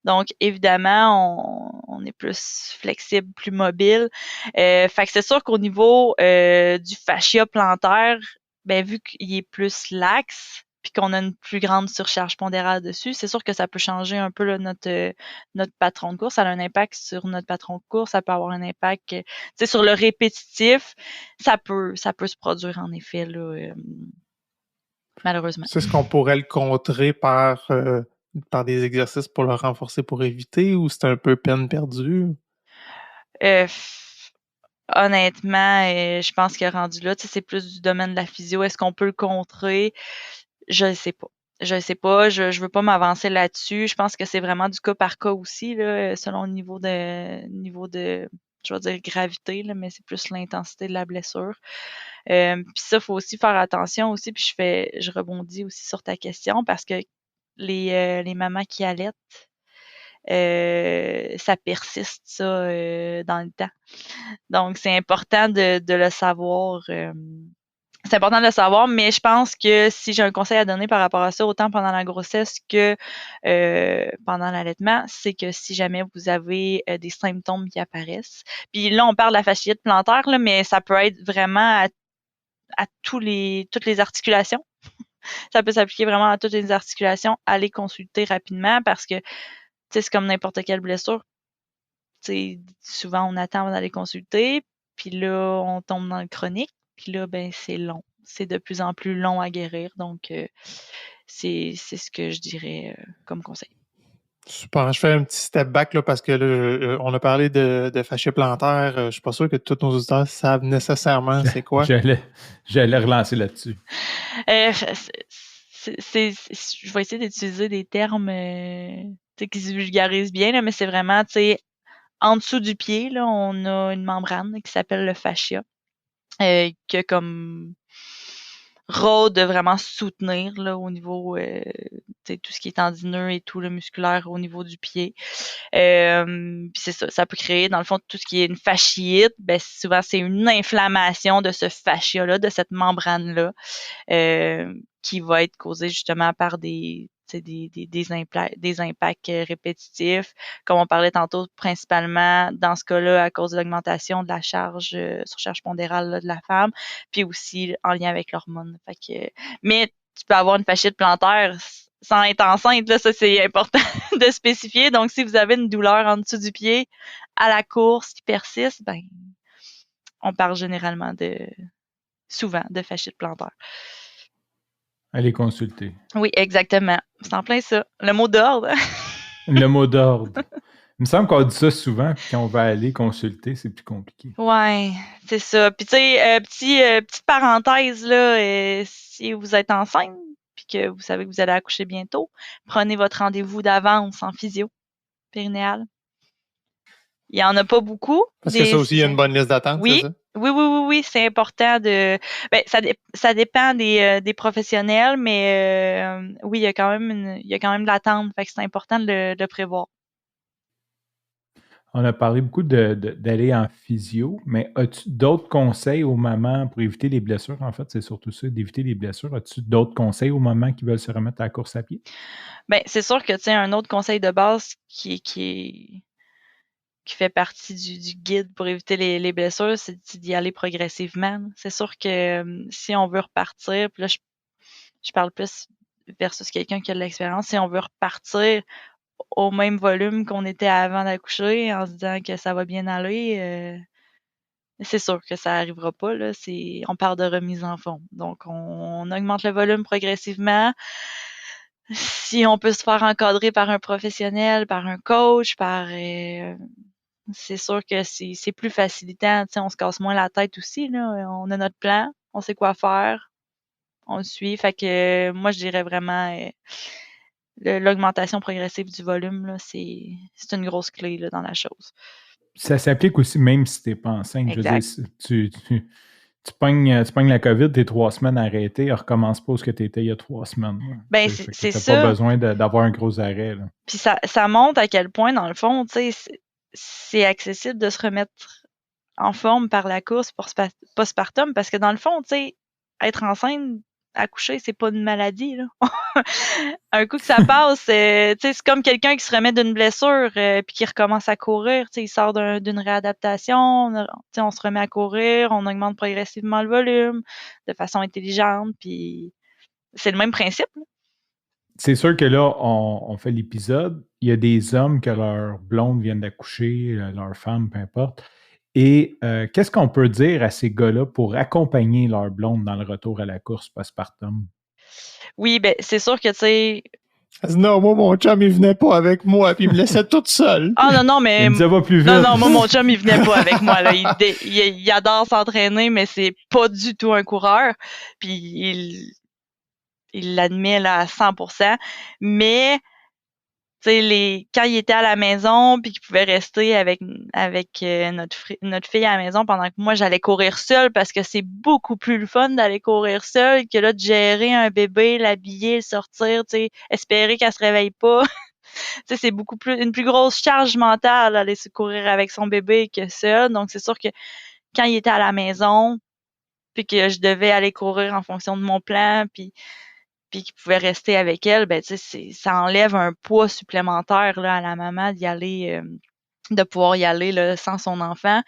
Donc, évidemment, on est plus flexible, plus mobile. Fait que c'est sûr qu'au niveau du fascia plantaire, ben vu qu'il est plus laxe, puis qu'on a une plus grande surcharge pondérale dessus, c'est sûr que ça peut changer un peu là, notre patron de course. Ça a un impact sur notre patron de course, ça peut avoir un impact sur le répétitif. Ça peut se produire en effet là, malheureusement.
C'est ce qu'on pourrait le contrer par des exercices pour le renforcer pour éviter, ou c'est un peu peine perdue?
Honnêtement, je pense que rendu là, c'est plus du domaine de la physio. Est-ce qu'on peut le contrer? Je ne sais pas. Je ne sais pas. Je veux pas m'avancer là-dessus. Je pense que c'est vraiment du cas par cas aussi, là, selon le niveau de je vais dire gravité, là, mais c'est plus l'intensité de la blessure. Puis ça, il faut aussi faire attention aussi. Puis je rebondis aussi sur ta question parce que les mamans qui allaitent, ça persiste, ça, dans le temps. Donc, c'est important de le savoir. C'est important de le savoir, mais je pense que si j'ai un conseil à donner par rapport à ça, autant pendant la grossesse que pendant l'allaitement, c'est que si jamais vous avez des symptômes qui apparaissent, puis là, on parle de la fasciite plantaire, là, mais ça peut être vraiment à toutes les articulations. Ça peut s'appliquer vraiment à toutes les articulations. Allez consulter rapidement parce que c'est comme n'importe quelle blessure. T'sais, souvent, on attend d'aller consulter, puis là, on tombe dans le chronique, puis là, ben, c'est long. C'est de plus en plus long à guérir, donc c'est ce que je dirais comme conseil.
Super. Je fais un petit step back là, parce que là, on a parlé de fascia plantaire. Je suis pas sûr que tous nos auditeurs savent nécessairement c'est quoi.
J'allais relancer là-dessus.
Je vais essayer d'utiliser des termes qui se vulgarisent bien, là, mais c'est vraiment, en dessous du pied, là, on a une membrane qui s'appelle le fascia, qui a comme rôle de vraiment soutenir là, au niveau tout ce qui est tendineux et tout le musculaire au niveau du pied. Puis c'est ça, ça peut créer dans le fond tout ce qui est une fasciite, ben souvent c'est une inflammation de ce fascia-là, de cette membrane-là, qui va être causée justement par des impacts répétitifs, comme on parlait tantôt, principalement dans ce cas-là à cause de l'augmentation de la surcharge pondérale là, de la femme, puis aussi en lien avec l'hormone. Mais tu peux avoir une fasciite plantaire sans être enceinte, là, ça c'est important de spécifier. Donc, si vous avez une douleur en dessous du pied à la course qui persiste, ben on parle souvent de fasciite plantaire.
Allez consulter.
Oui, exactement. C'est en plein ça. Le mot d'ordre.
Le mot d'ordre. Il me semble qu'on dit ça souvent, puis quand on va aller consulter, c'est plus compliqué.
Ouais, c'est ça. Puis tu sais, petite parenthèse là, si vous êtes enceinte, puis que vous savez que vous allez accoucher bientôt, prenez votre rendez-vous d'avance en physio périnéale. Il y en a pas beaucoup.
Parce que ça aussi, il y a une bonne liste d'attente,
oui,
c'est ça?
Oui, c'est important de. Ben, ça dépend des professionnels, mais oui, il y a quand même de l'attente, fait que c'est important de le prévoir.
On a parlé beaucoup d'aller en physio, mais as-tu d'autres conseils aux mamans pour éviter les blessures? En fait, c'est surtout ça, d'éviter les blessures. As-tu d'autres conseils aux mamans qui veulent se remettre à la course à pied?
Ben, c'est sûr que, tu sais, un autre conseil de base qui fait partie du guide pour éviter les blessures, c'est d'y aller progressivement. C'est sûr que si on veut repartir, puis là, je parle plus versus quelqu'un qui a de l'expérience, si on veut repartir au même volume qu'on était avant d'accoucher en se disant que ça va bien aller, c'est sûr que ça arrivera pas, là. On parle de remise en forme. Donc, on augmente le volume progressivement. Si on peut se faire encadrer par un professionnel, par un coach, c'est sûr que c'est plus facilitant. Tu sais, on se casse moins la tête aussi, là. On a notre plan, on sait quoi faire, on le suit. Fait que moi, je dirais vraiment l'augmentation progressive du volume, là, c'est une grosse clé là, dans la chose.
Ça s'applique aussi même si tu n'es pas enceinte.
Exact.
Je veux dire, si tu pognes la COVID, t'es 3 semaines arrêté, recommence pas où tu étais il y a 3 semaines.
Ben, c'est ça.
T'as pas besoin d'avoir un gros arrêt. Là.
Puis ça montre à quel point, dans le fond, tu sais, c'est accessible de se remettre en forme par la course postpartum parce que dans le fond, tu sais, être enceinte, accoucher, c'est pas une maladie, là. Un coup que ça passe, tu sais, c'est comme quelqu'un qui se remet d'une blessure puis qui recommence à courir, tu sais, il sort d'une réadaptation, tu sais, on se remet à courir, on augmente progressivement le volume de façon intelligente, puis c'est le même principe, là.
C'est sûr que là, on fait l'épisode. Il y a des hommes que leurs blondes viennent d'accoucher, leurs femmes, peu importe. Et qu'est-ce qu'on peut dire à ces gars-là pour accompagner leur blonde dans le retour à la course postpartum?
Oui, ben c'est sûr que, tu sais...
Non, moi, mon chum, il venait pas avec moi, puis il me laissait toute seule.
Ah non, mais...
Il me disait, va plus vite.
Non, moi, mon chum, il venait pas avec moi, là. Il adore s'entraîner, mais c'est pas du tout un coureur. Puis il l'admet, là, à 100%. Mais... tu sais, quand il était à la maison puis qu'il pouvait rester avec notre fille à la maison pendant que moi j'allais courir seule parce que c'est beaucoup plus le fun d'aller courir seule que là de gérer un bébé, l'habiller, le sortir, tu sais, espérer qu'elle se réveille pas. Tu sais, c'est une plus grosse charge mentale d'aller se courir avec son bébé que seul. Donc c'est sûr que quand il était à la maison puis que je devais aller courir en fonction de mon plan puis qui pouvait rester avec elle, ben tu sais, ça enlève un poids supplémentaire là, à la maman d'y aller, de pouvoir y aller là, sans son enfant.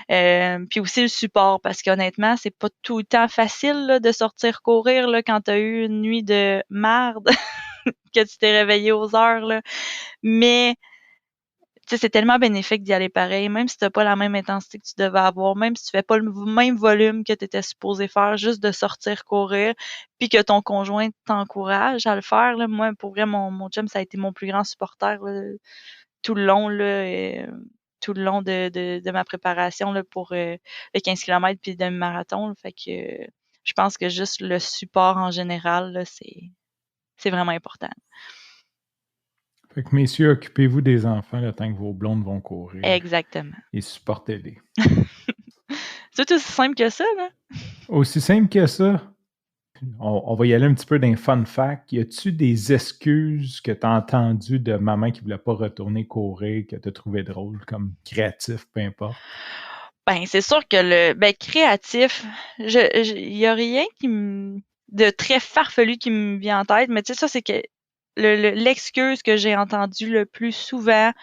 Puis aussi le support, parce qu'honnêtement, c'est pas tout le temps facile là, de sortir courir là, quand t'as eu une nuit de marde, que tu t'es réveillé aux heures. Là. Mais sais, c'est tellement bénéfique d'y aller pareil, même si tu n'as pas la même intensité que tu devais avoir, même si tu fais pas le même volume que tu étais supposé faire, juste de sortir courir, puis que ton conjoint t'encourage à le faire. Là. Moi, pour vrai, mon chum, ça a été mon plus grand supporter là, tout le long, là, tout le long de ma préparation là, pour le 15 km puis le demi-marathon. Là. Fait que je pense que juste le support en général, là, c'est vraiment important.
Fait que, messieurs, occupez-vous des enfants le temps que vos blondes vont courir.
Exactement.
Et supportez-les.
C'est aussi simple que ça, là?
Aussi simple que ça. On va y aller un petit peu d'un fun fact. Y a-tu des excuses que tu as entendues de maman qui voulait pas retourner courir, que tu as trouvé drôle, comme créatif, peu importe?
Ben, c'est sûr que créatif, il y a rien de très farfelu qui me vient en tête, mais tu sais, ça, c'est que l'excuse que j'ai entendue le plus souvent,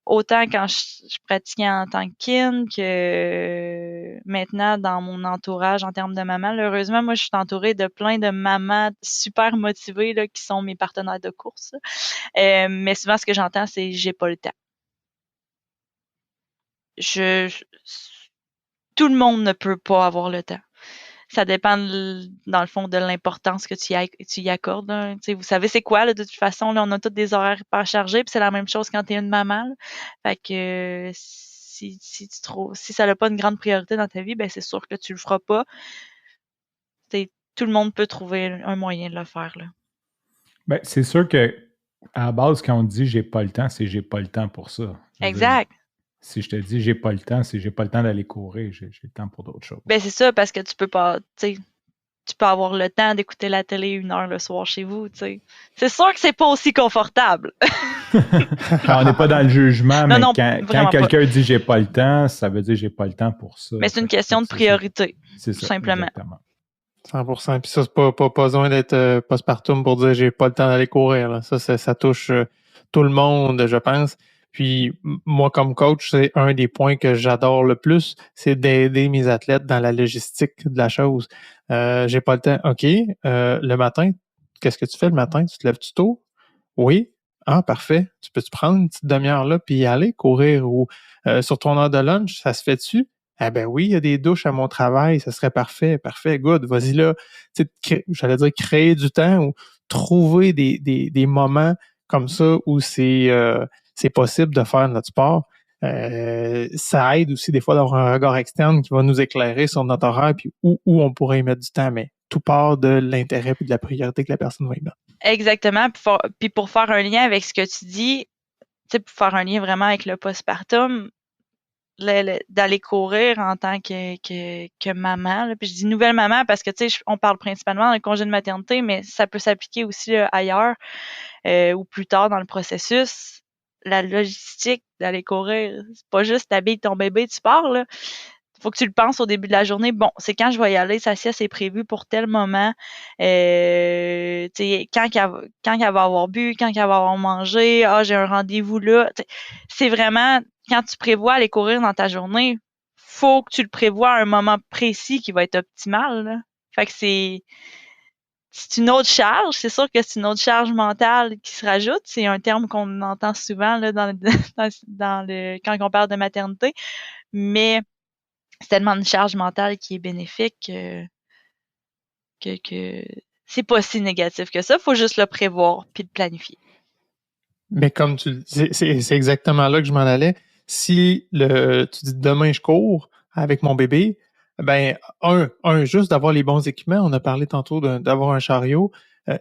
autant quand je pratiquais en tant que kin que maintenant dans mon entourage en termes de maman. Heureusement, moi, je suis entourée de plein de mamans super motivées là, qui sont mes partenaires de course. Mais souvent, ce que j'entends, c'est « j'ai pas le temps ». Tout le monde ne peut pas avoir le temps. Ça dépend, dans le fond, de l'importance que tu y accordes. Là. Vous savez, c'est quoi, là, de toute façon, là, on a tous des horaires hyper chargés, puis c'est la même chose quand tu es une maman. Là. Fait que si ça n'a pas une grande priorité dans ta vie, ben c'est sûr que tu le feras pas. Tout le monde peut trouver un moyen de le faire. Là.
Ben, c'est sûr que à la base, quand on dit j'ai pas le temps, c'est j'ai pas le temps pour ça.
Exact.
Si je te dis j'ai pas le temps, c'est j'ai pas le temps d'aller courir, j'ai le temps pour d'autres choses.
Ben c'est ça, parce que tu peux pas, tu peux avoir le temps d'écouter la télé 1 heure le soir chez vous, tu sais. C'est sûr que c'est pas aussi confortable.
On n'est pas dans le jugement, mais
non,
quand quelqu'un dit j'ai pas le temps, ça veut dire j'ai pas le temps pour ça.
Mais c'est une question de priorité, tout simplement.
Exactement.
100%. Puis ça, c'est pas besoin d'être postpartum pour dire j'ai pas le temps d'aller courir. Là. Ça touche tout le monde, je pense. Puis moi, comme coach, c'est un des points que j'adore le plus, c'est d'aider mes athlètes dans la logistique de la chose. J'ai pas le temps. OK. Le matin, qu'est-ce que tu fais le matin? Tu te lèves-tu tôt? Oui. Ah, parfait. Tu peux-tu prendre une petite demi-heure là puis y aller courir ou sur ton heure de lunch, ça se fait-tu? Ah ben oui, il y a des douches à mon travail, ça serait parfait, good, vas-y là. J'allais dire créer du temps ou trouver des moments comme ça où c'est possible de faire notre sport. Ça aide aussi des fois d'avoir un regard externe qui va nous éclairer sur notre horaire puis où on pourrait y mettre du temps, mais tout part de l'intérêt et de la priorité que la personne va y mettre.
Exactement. Puis pour faire un lien avec ce que tu dis, pour faire un lien vraiment avec le postpartum, d'aller courir en tant que maman. Là. Puis je dis nouvelle maman parce que, on parle principalement d'un congé de maternité, mais ça peut s'appliquer aussi là, ailleurs ou plus tard dans le processus. La logistique d'aller courir, c'est pas juste t'habilles ton bébé, tu pars, là. Faut que tu le penses au début de la journée. Bon, c'est quand je vais y aller, sa sieste est prévue pour tel moment. Quand elle va avoir bu, quand elle va avoir mangé, j'ai un rendez-vous là. C'est vraiment, quand tu prévois aller courir dans ta journée, faut que tu le prévois à un moment précis qui va être optimal. Là. Fait que c'est une autre charge. C'est sûr que c'est une autre charge mentale qui se rajoute. C'est un terme qu'on entend souvent là, quand on parle de maternité. Mais c'est tellement une charge mentale qui est bénéfique que c'est pas si négatif que ça. Faut juste le prévoir puis le planifier.
Mais comme tu le dis, c'est exactement là que je m'en allais. Si tu dis demain je cours avec mon bébé, ben juste d'avoir les bons équipements. On a parlé tantôt d'avoir un chariot,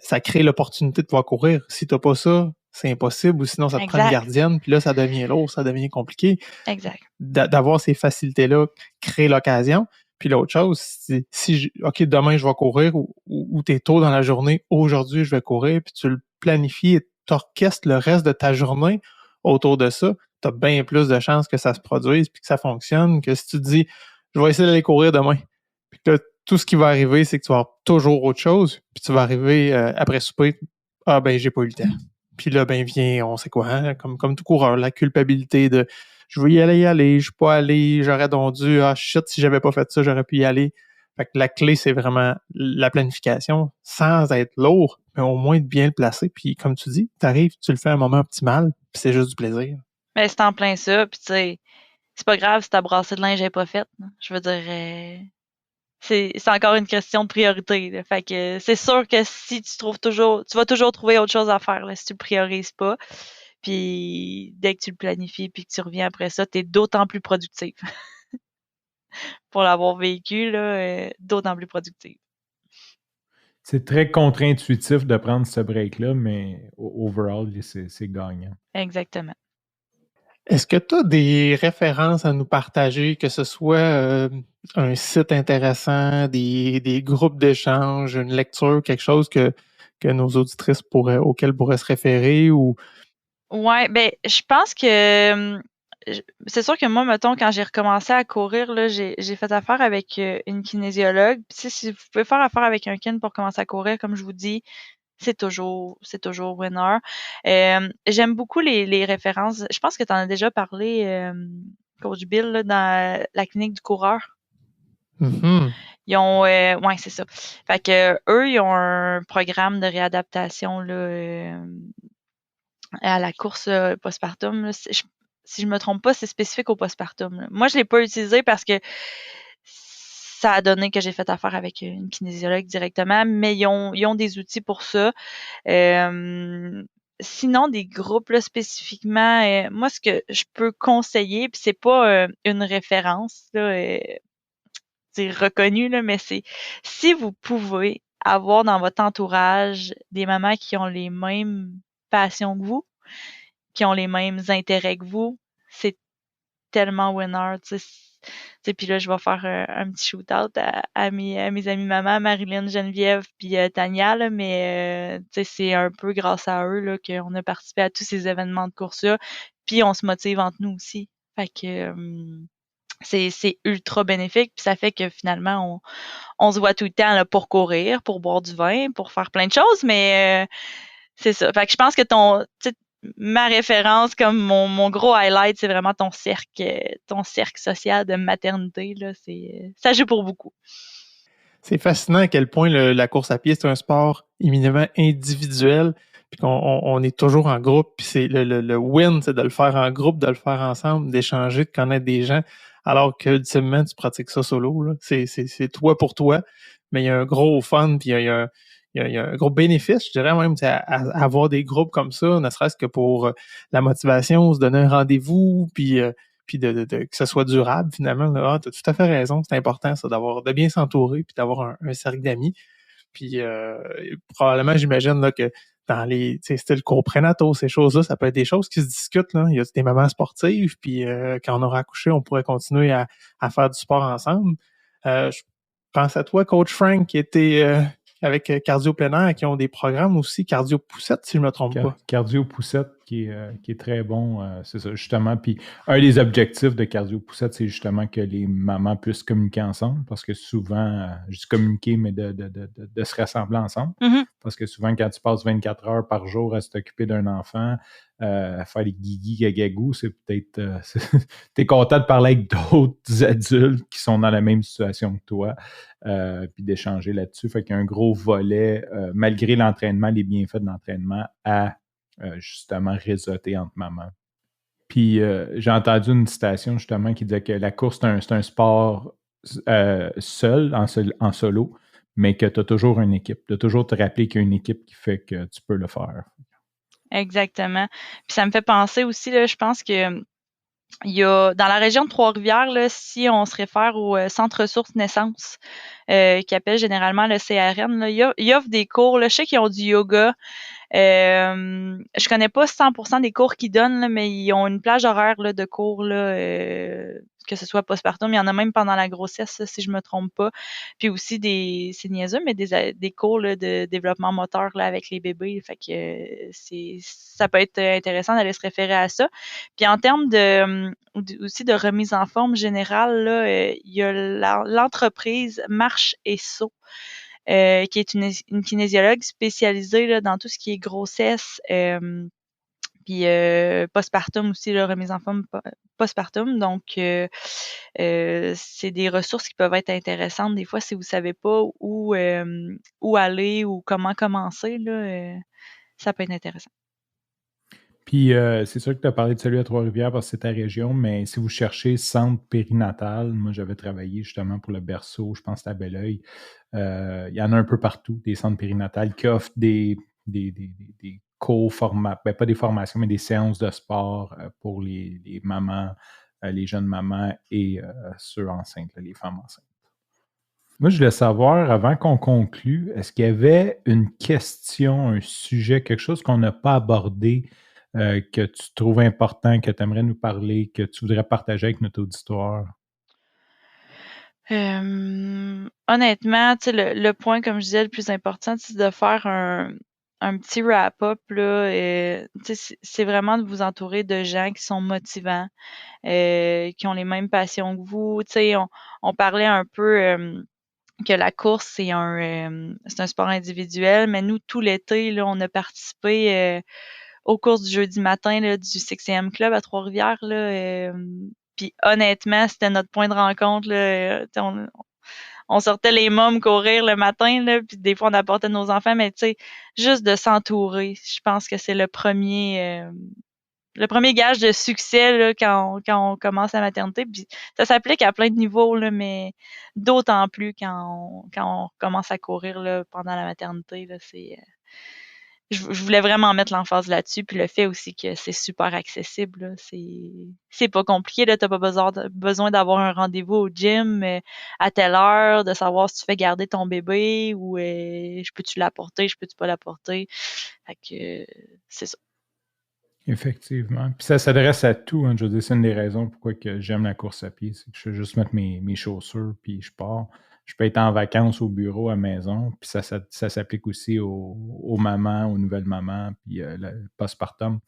ça crée l'opportunité de pouvoir courir. Si t'as pas ça, c'est impossible, ou sinon ça te prend une gardienne, puis là ça devient lourd, ça devient compliqué.
Exact.
D'avoir ces facilités-là crée l'occasion. Puis l'autre chose, OK, demain je vais courir, ou t'es tôt dans la journée, aujourd'hui je vais courir, puis tu le planifies et t'orchestres le reste de ta journée autour de ça, t'as bien plus de chances que ça se produise puis que ça fonctionne que si tu te dis je vais essayer d'aller courir demain. Puis là, tout ce qui va arriver, c'est que tu vas avoir toujours autre chose, puis tu vas arriver après souper, j'ai pas eu le temps. Puis là, vient, on sait quoi, hein, comme tout coureur, la culpabilité de je veux y aller, je suis pas allé, j'aurais donc dû, shit, si j'avais pas fait ça, j'aurais pu y aller. Fait que la clé, c'est vraiment la planification, sans être lourd, mais au moins de bien le placer. Puis comme tu dis, t'arrives, tu le fais à un moment optimal, puis c'est juste du plaisir.
Mais c'est en plein ça, puis tu sais, c'est pas grave si ta brassée de linge n'est pas faite. Je veux dire, c'est encore une question de priorité. Là. Fait que c'est sûr que si tu vas toujours trouver autre chose à faire là, si tu le priorises pas. Puis dès que tu le planifies puis que tu reviens après ça, t'es d'autant plus productif. Pour l'avoir vécu, là, d'autant plus productif.
C'est très contre-intuitif de prendre ce break-là, mais overall, c'est gagnant.
Exactement.
Est-ce que tu as des références à nous partager, que ce soit un site intéressant, des groupes d'échange, une lecture, quelque chose que nos auditrices auxquelles pourraient se référer ou...
Ouais, ben, je pense que c'est sûr que moi, mettons, quand j'ai recommencé à courir, là, j'ai fait affaire avec une kinésiologue. Puis, si vous pouvez faire affaire avec un kin pour commencer à courir, comme je vous dis, c'est toujours winner. J'aime beaucoup les références. Je pense que tu en as déjà parlé, Coach Bill, là, dans la clinique du coureur.
Mm-hmm.
Ils ont, ouais, c'est ça. Fait que eux, ils ont un programme de réadaptation là, à la course postpartum. Là. Si je me trompe pas, c'est spécifique au postpartum. Là. Moi, je l'ai pas utilisé parce que ça a donné que j'ai fait affaire avec une kinésiologue directement, mais ils ont des outils pour ça. Sinon, des groupes là, spécifiquement, moi, ce que je peux conseiller, puis c'est pas une référence là, c'est reconnu, là, mais c'est si vous pouvez avoir dans votre entourage des mamans qui ont les mêmes passions que vous, qui ont les mêmes intérêts que vous, c'est tellement winner, tu sais. Puis là, je vais faire un petit shoot-out à mes amies mamans, Marilyn, Geneviève, puis Tania, là, mais tu sais, c'est un peu grâce à eux là, qu'on a participé à tous ces événements de course-là, puis on se motive entre nous aussi. Fait que c'est ultra bénéfique, puis ça fait que finalement, on se voit tout le temps là, pour courir, pour boire du vin, pour faire plein de choses, mais c'est ça. Fait que je pense que ma référence, comme mon gros highlight, c'est vraiment ton cercle social de maternité. Là, ça joue pour beaucoup.
C'est fascinant à quel point la course à pied, c'est un sport éminemment individuel, puis qu'on est toujours en groupe, puis c'est le win, c'est de le faire en groupe, de le faire ensemble, d'échanger, de connaître des gens, alors que ultimement, tu pratiques ça solo. Là. C'est toi pour toi, mais il y a un gros fun, puis il y a un gros bénéfice, je dirais même, à avoir des groupes comme ça, ne serait-ce que pour la motivation, se donner un rendez-vous, puis que ce soit durable, finalement. Là, tu as tout à fait raison. C'est important, ça, de bien s'entourer puis d'avoir un cercle d'amis. Puis probablement, j'imagine là, que dans les styles cours prénataux, ces choses-là, ça peut être des choses qui se discutent. Là. Il y a des mamans sportives, puis quand on aura accouché, on pourrait continuer à faire du sport ensemble. Je pense à toi, Coach Frank, qui était avec Cardio Plein Air, qui ont des programmes aussi, Cardio Poussette, si je ne me trompe pas.
Cardio Poussette, qui est très bon, c'est ça, justement. Puis un des objectifs de Cardio Poussette, c'est justement que les mamans puissent communiquer ensemble, parce que souvent, je dis communiquer, mais de se rassembler ensemble.
Mm-hmm.
Parce que souvent, quand tu passes 24 heures par jour à s'occuper d'un enfant, à faire les guigui gagagou, c'est peut-être... t'es content de parler avec d'autres adultes qui sont dans la même situation que toi, puis d'échanger là-dessus. Fait qu'il y a un gros volet, malgré l'entraînement, les bienfaits de l'entraînement, à justement réseauter entre mamans. Puis j'ai entendu une citation justement qui disait que la course, c'est un sport seul, en solo, mais que tu as toujours une équipe. Tu as toujours te rappeler qu'il y a une équipe qui fait que tu peux le faire.
Exactement. Puis ça me fait penser aussi, là, je pense que il y a dans la région de Trois-Rivières, là, si on se réfère au Centre ressources naissance, qui appelle généralement le CRN, là, il offre des cours. Là, je sais qu'ils ont du yoga. Je connais pas 100% des cours qu'ils donnent, là, mais ils ont une plage horaire là, de cours, là, que ce soit postpartum. Il y en a même pendant la grossesse, là, si je me trompe pas. Puis aussi c'est niaiseux, mais des cours là, de développement moteur là, avec les bébés. Fait que ça peut être intéressant d'aller se référer à ça. Puis en termes aussi de remise en forme générale, là, il y a l'entreprise Marche et Saut. Qui est une kinésiologue spécialisée là, dans tout ce qui est grossesse, puis postpartum aussi, la remise en forme postpartum. Donc, c'est des ressources qui peuvent être intéressantes des fois si vous savez pas où aller ou comment commencer. Là, ça peut être intéressant.
Puis, c'est sûr que tu as parlé de celui à Trois-Rivières parce que c'est ta région, mais si vous cherchez centre périnatal, moi, j'avais travaillé justement pour le berceau, je pense à Belleuil. Il y en a un peu partout, des centres périnatales qui offrent des co-formations, pas des formations, mais des séances de sport pour les mamans, les jeunes mamans et ceux enceintes, les femmes enceintes. Moi, je voulais savoir, avant qu'on conclue, est-ce qu'il y avait une question, un sujet, quelque chose qu'on n'a pas abordé, que tu trouves important, que tu aimerais nous parler, que tu voudrais partager avec notre auditoire?
Honnêtement, le point, comme je disais, le plus important, c'est de faire un petit wrap-up, là. C'est vraiment de vous entourer de gens qui sont motivants, qui ont les mêmes passions que vous. On parlait un peu que la course, c'est un sport individuel, mais nous, tout l'été, là, on a participé aux courses du jeudi matin là, du 6e Club à Trois-Rivières. Puis honnêtement, c'était notre point de rencontre. Là, on sortait les mômes courir le matin, là, puis des fois, on apportait nos enfants, mais juste de s'entourer, je pense que c'est le premier gage de succès là, quand on commence la maternité. Puis ça s'applique à plein de niveaux, là, mais d'autant plus quand on commence à courir là, pendant la maternité. Là, je voulais vraiment mettre l'emphase là-dessus, puis le fait aussi que c'est super accessible. Là, c'est pas compliqué. Tu n'as pas besoin d'avoir un rendez-vous au gym à telle heure, de savoir si tu fais garder ton bébé ou je peux-tu l'apporter, je peux-tu pas l'apporter. Fait que c'est ça.
Effectivement. Puis ça s'adresse à tout. Hein. Je veux dire, c'est une des raisons pourquoi que j'aime la course à pied. C'est que je fais juste mettre mes chaussures, puis je pars. Je peux être en vacances au bureau, à la maison. Puis ça s'applique aussi aux mamans, aux nouvelles mamans, puis le postpartum,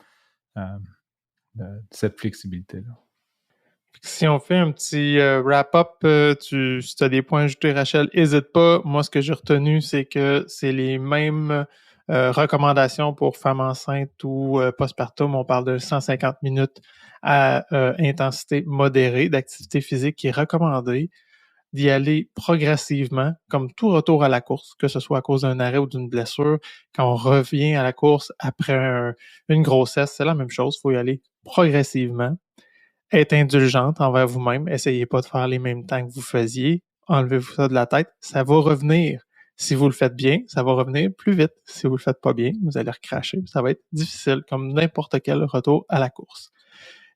cette flexibilité-là.
Si on fait un petit wrap-up, si tu as des points à ajouter, Rachel, n'hésite pas. Moi, ce que j'ai retenu, c'est que c'est les mêmes recommandations pour femmes enceintes ou postpartum. On parle de 150 minutes à intensité modérée d'activité physique qui est recommandée, d'y aller progressivement, comme tout retour à la course, que ce soit à cause d'un arrêt ou d'une blessure. Quand on revient à la course après une grossesse, c'est la même chose. Il faut y aller progressivement. Être indulgente envers vous-même. Essayez pas de faire les mêmes temps que vous faisiez. Enlevez-vous ça de la tête. Ça va revenir. Si vous le faites bien, ça va revenir plus vite. Si vous le faites pas bien, vous allez recracher. Ça va être difficile, comme n'importe quel retour à la course.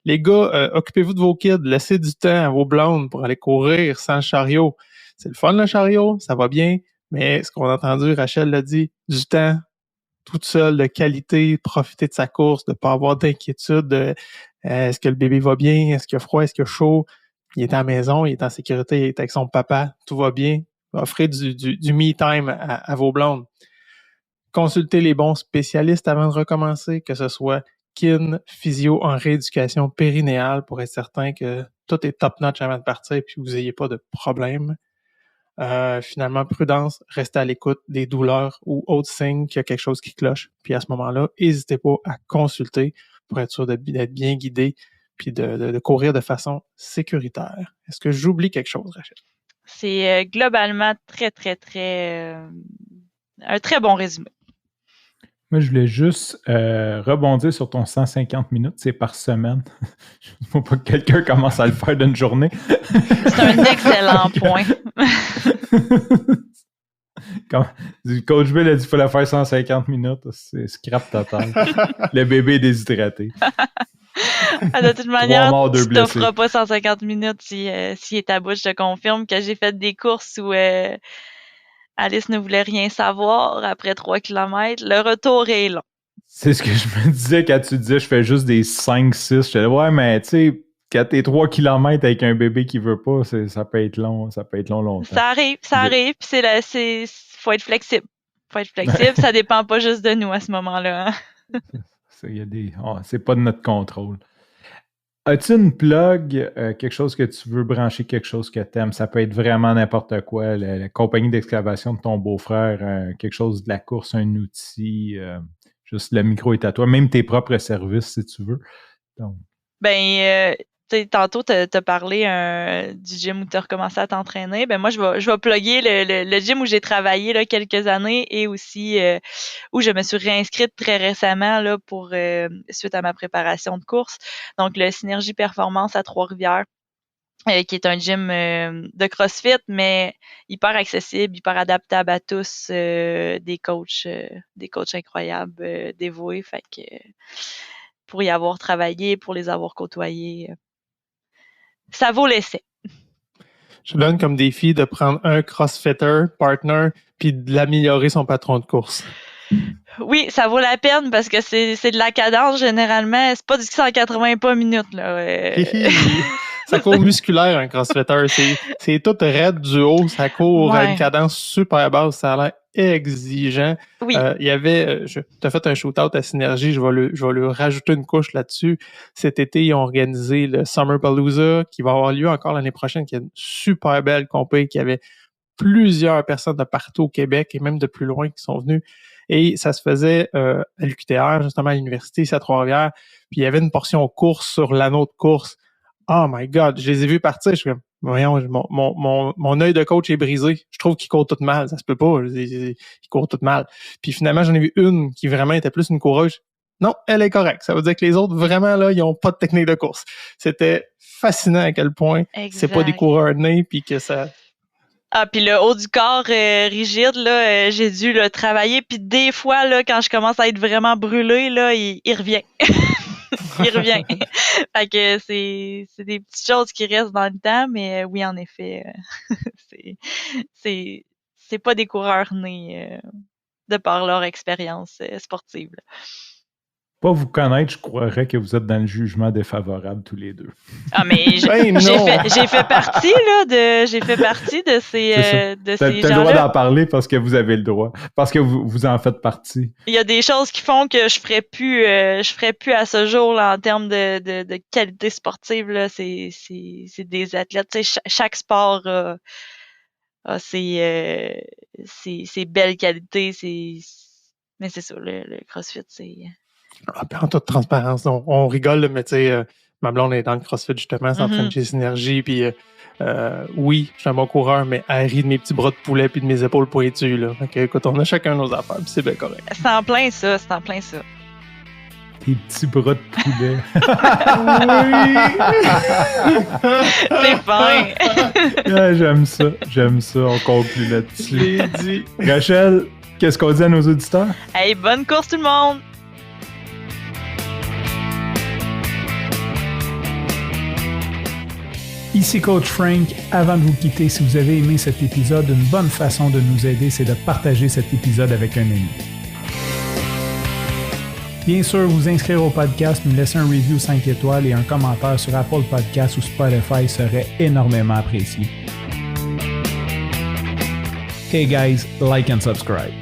Les gars, occupez-vous de vos kids. Laissez du temps à vos blondes pour aller courir sans le chariot. C'est le fun, le chariot. Ça va bien. Mais ce qu'on a entendu, Rachel l'a dit, du temps toute seule, de qualité, profiter de sa course, de ne pas avoir d'inquiétude de est-ce que le bébé va bien, est-ce qu'il a froid, est-ce qu'il a chaud, il est à la maison, il est en sécurité, il est avec son papa, tout va bien. Offrez du me time à vos blondes. Consultez les bons spécialistes avant de recommencer, que ce soit kin, physio en rééducation périnéale pour être certain que tout est top-notch avant de partir et que vous n'ayez pas de problème. Finalement, prudence, restez à l'écoute des douleurs ou autres signes qu'il y a quelque chose qui cloche. Puis à ce moment-là, n'hésitez pas à consulter pour être sûr d'être bien guidé puis de courir de façon sécuritaire. Est-ce que j'oublie quelque chose, Rachel?
C'est globalement très, très, très... un très bon résumé.
Moi, je voulais juste rebondir sur ton 150 minutes, c'est par semaine. Je ne veux pas que quelqu'un commence à le faire d'une journée.
C'est un excellent point.
Quand Coach Bill a dit qu'il fallait faire 150 minutes, c'est scrap total. Le bébé est déshydraté.
De toute manière, tu t'offres pas 150 minutes si est à bout. Je te confirme que j'ai fait des courses où Alice ne voulait rien savoir après 3 km. Le retour est long.
C'est ce que je me disais quand tu disais je fais juste des 5-6. Je disais ouais, mais tu sais, quand t'es 3 km avec un bébé qui veut pas, ça peut être long. Ça peut être long longtemps.
Ça arrive. Puis faut être flexible. Ça dépend pas juste de nous à ce moment-là. Hein?
C'est pas de notre contrôle. As-tu une plug, quelque chose que tu veux brancher, quelque chose que tu aimes? Ça peut être vraiment n'importe quoi. La compagnie d'excavation de ton beau-frère, quelque chose de la course, un outil, juste le micro est à toi. Même tes propres services, si tu veux. Donc.
tantôt, tu as parlé du gym où tu as recommencé à t'entraîner. Ben moi, je vais plugger le gym où j'ai travaillé là, quelques années et aussi où je me suis réinscrite très récemment là, suite à ma préparation de course. Donc, le Synergie Performance à Trois-Rivières. Qui est un gym de CrossFit, mais hyper accessible, hyper adaptable à tous, des coachs incroyables, dévoués. Fait que pour y avoir travaillé, pour les avoir côtoyés, ça vaut l'essai.
Je donne comme défi de prendre un CrossFitter partner puis de l'améliorer son patron de course.
Oui, ça vaut la peine parce que c'est de la cadence généralement. C'est pas du 180 pas minutes là.
Ça court musculaire, un crossfitter. C'est tout raide du haut. Ça court à une cadence super basse. Ça a l'air exigeant.
Oui.
Il y avait... tu as fait un shootout à Synergie. Je vais lui rajouter une couche là-dessus. Cet été, ils ont organisé le Summer Palooza qui va avoir lieu encore l'année prochaine, qui est une super belle compé, qui avait plusieurs personnes de partout au Québec et même de plus loin qui sont venues. Et ça se faisait à l'UQTR, justement à l'université, ici à Trois-Rivières. Puis il y avait une portion course sur l'anneau de course. Oh my God, je les ai vus partir. Je suis comme, voyons, mon œil de coach est brisé. Je trouve qu'ils courent tout mal. Ça se peut pas. Ils courent tout mal. Puis finalement, j'en ai vu une qui vraiment était plus une coureuse. Non, elle est correcte. Ça veut dire que les autres, vraiment, là, ils ont pas de technique de course. C'était fascinant à quel point c'est pas des coureurs nés puis que ça...
Ah, puis le haut du corps rigide, là, j'ai dû le travailler. Puis des fois, là, quand je commence à être vraiment brûlée, là, il revient. Il revient. Fait que c'est des petites choses qui restent dans le temps, mais oui, en effet, c'est pas des coureurs nés de par leur expérience sportive. Là.
Pas vous connaître, je croirais que vous êtes dans le jugement défavorable tous les deux.
Ah, mais j'ai fait partie de ces de ces gens-là.
T'as le droit d'en parler parce que vous avez le droit, parce que vous en faites partie.
Il y a des choses qui font que je ferais plus à ce jour là, en termes de qualité sportive là. C'est des athlètes. Tu sais, chaque sport a ses belles qualités. Mais c'est ça, le CrossFit, c'est.
En toute transparence, on rigole, mais tu sais, ma blonde est dans le CrossFit justement, c'est en train de chez Synergie, puis oui, je suis un bon coureur, mais elle rit de mes petits bras de poulet puis de mes épaules pointues, là. Fait que, écoute, on a chacun nos affaires, puis c'est bien correct.
C'est en plein ça.
Tes petits bras de poulet.
C'est fin.
Ouais, j'aime ça, on conclut là-dessus.
J'ai dit.
Rachel, qu'est-ce qu'on dit à nos auditeurs?
Hey, bonne course tout le monde!
Ici Coach Frank. Avant de vous quitter, si vous avez aimé cet épisode, une bonne façon de nous aider, c'est de partager cet épisode avec un ami. Bien sûr, vous inscrire au podcast, nous laisser un review 5 étoiles et un commentaire sur Apple Podcasts ou Spotify serait énormément apprécié. Hey guys, like and subscribe.